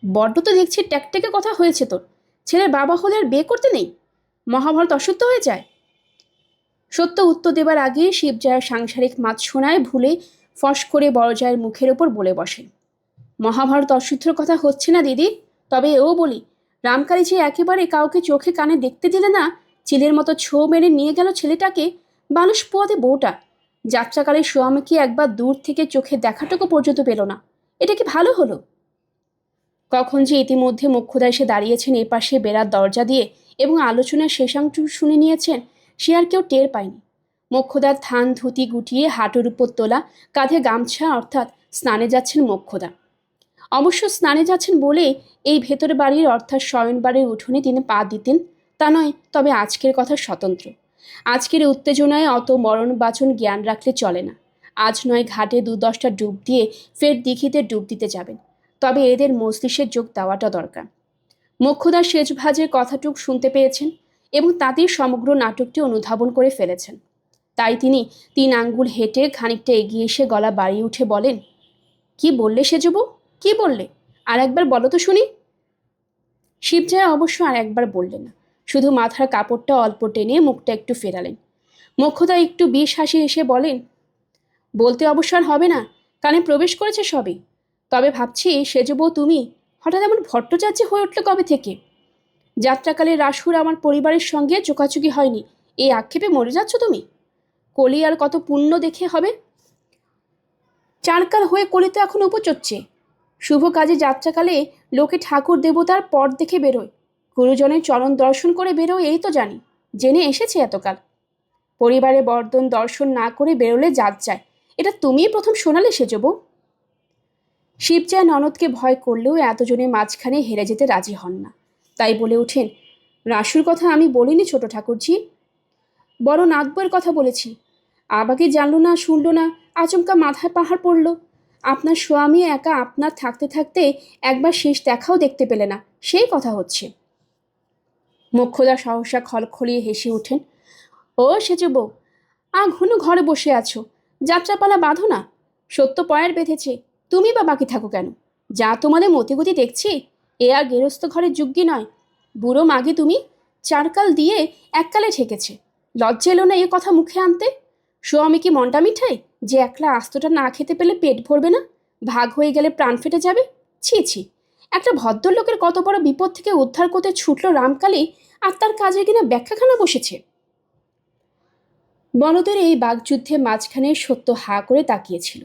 S1: বড্ড তো দেখছি ট্যাকট্যাকে কথা হয়েছে তোর। ছেলের বাবা হলে আর বিয়ে করতে নেই? মহাভারত অশুদ্ধ হয়ে যায়। সত্য উত্তর দেবার আগে শিবজয়ের সাংসারিক মাত শোনায় ভুলে ফস করে বড়জয়ের মুখের ওপর বলে বসেন, মহাভারত অশুদ্ধর কথা হচ্ছে না দিদি, তবে এও বলি, রামকালী যে একেবারে কাউকে চোখে কানে দেখতে দিলে না, চিলের মতো ছো মেরে নিয়ে গেল ছেলেটাকে, মানুষ পোয়াতে বউটা, যাত্রাকালে স্বামীকে একবার দূর থেকে চোখে দেখাটুকু পর্যন্ত পেল না। এটা কি ভালো হলো? কখন যে ইতিমধ্যে মোক্ষদা এসে দাঁড়িয়েছেন এপাশে বেড়ার দরজা দিয়ে এবং আলোচনার শেষাংশ শুনে নিয়েছেন, সে আর কেউ টের পায়নি। মোক্ষদার থান ধুতি গুটিয়ে হাঁটুর উপর তোলা, কাঁধে গামছা, অর্থাৎ স্নানে যাচ্ছেন মোক্ষদা। অবশ্য স্নানে যাচ্ছেন বলে এই ভেতর বাড়ির অর্থাৎ শয়ন বাড়ির উঠোনে তিনি পা দিতেন তা নয়, তবে আজকের কথা স্বতন্ত্র। আজকের উত্তেজনায় অত মরণ বাচন জ্ঞান রাখলে চলে না। আজ নয় ঘাটে 2-10টা ডুব দিয়ে ফের দিঘিতে ডুব দিতে যাবেন, তবে এদের মস্তিষ্কের যোগ দেওয়াটা দরকার। মোক্ষদা সেচ ভাজের কথাটুক শুনতে পেয়েছেন এবং তাতেই সমগ্র নাটকটি অনুধাবন করে ফেলেছেন। তাই তিনি 3 আঙ্গুল হেঁটে খানিকটা এগিয়ে এসে গলা বাড়িয়ে উঠে বলেন, কি বললে সেজবু, কি বললে? আর একবার বলো তো শুনি। শিবজয়া অবশ্য আর একবার বললেন না, শুধু মাথার কাপড়টা অল্প টেনে মুখটা একটু ফেরালেন। মোক্ষদা একটু বিষ হাসি এসে বলেন, বলতে অবশ্য আর হবে না, কানে প্রবেশ করেছে সবই। তবে ভাবছি সেজবউ তুমি হঠাৎ এমন ভট্টাচার্য হয়ে উঠলে কবে থেকে? যাত্রাকালে রাসুর আমার পরিবারের সঙ্গে চোকাচুকি হয়নি, এই আক্ষেপে মরে যাচ্ছ তুমি? কলি আর কত পুণ্য দেখে হবে? চারকাল হয়ে কলি তো এখন উপচচ্ছে। শুভ কাজে যাত্রাকালে লোকে ঠাকুর দেবতার পট দেখে বেরোয়, গুরুজনের চরণ দর্শন করে বেরোয়, এই তো জানি, জেনে এসেছে এতকাল। পরিবারে বর্ধন দর্শন না করে বেরোলে জাত যায়, এটা তুমিই প্রথম শোনালে সেজবউ। শিবজয় ননদকে ভয় করলেও এতজনের মাঝখানে হেরে যেতে রাজি হন না, তাই বলে ওঠেন, রাসুর কথা আমি বলিনি ছোট ঠাকুরজি, বড় নাতবইয়ের কথা বলেছি। আবাকে জানলো না শুনলো না, আচমকা মাথায় পাহাড় পড়ল। আপনার স্বামী একা আপনার থাকতে থাকতে একবার শেষ দেখাও দেখতে পেলে না, সেই কথা হচ্ছে। মোক্ষদা সহসা খলখলিয়ে হেসে ওঠেন, ও সেজ বউ, ঘুনো ঘরে বসে আছো, যাত্রাপালা বাঁধো না। সত্য পয়ের বেঁধেছে, তুমি বা বাকি থাকো কেন? যা তোমাদের মতিগতি দেখছি, এ আর গেরস্থ ঘরের যুগ্যি নয়। বুড়ো মাগে তুমি, চারকাল দিয়ে এককালে ঠেকেছে, লজ্জা এলো না এ কথা মুখে আনতে? স্বামী কি মন্ডা মিঠাই যে একলা আস্তটা না খেতে পেলে পেট ভরবে না, ভাগ হয়ে গেলে প্রাণ ফেটে যাবে? ছি ছি, একটা ভদ্রলোকের কত বড় বিপদ থেকে উদ্ধার করতে ছুটল রামকালী, আর তার কাজে কিনা ব্যাখ্যাখানা বসেছে। বলদের এই বাগযুদ্ধে মাঝখানে সত্য হা করে তাকিয়েছিল।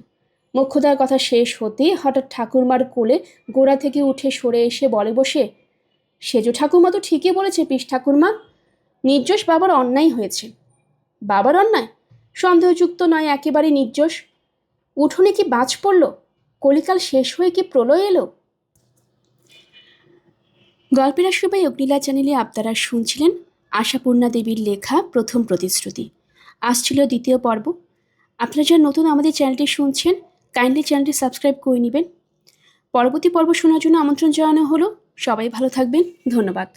S1: মোক্ষদার কথা শেষ হতেই হঠাৎ ঠাকুরমার কোলে গোড়া থেকে উঠে সরে এসে বলে বসে, সেজ ঠাকুরমা তো ঠিকই বলেছে পিস ঠাকুরমা, নির্দোষ বাবার অন্যায় হয়েছে। বাবার অন্যায়? সন্দেহযুক্ত নয়, একেবারে নির্দোষ। উঠোনে কি বাজ পড়ল? কলিকাল শেষ হয়ে কি প্রলয় এলো? গল্পের আসবাই অগ্নিলা চ্যানেলে আপনারা শুনছিলেন আশাপূর্ণা দেবীর লেখা প্রথম প্রতিশ্রুতি। আসছিল দ্বিতীয় পর্ব। আপনারা যারা নতুন আমাদের চ্যানেলটি শুনছেন, কাইন্ডলি চ্যানেলটি সাবস্ক্রাইব করে নেবেন। পরবর্তী পর্ব শোনার জন্য আমন্ত্রণ জানানো হলো। সবাই ভালো থাকবেন, ধন্যবাদ।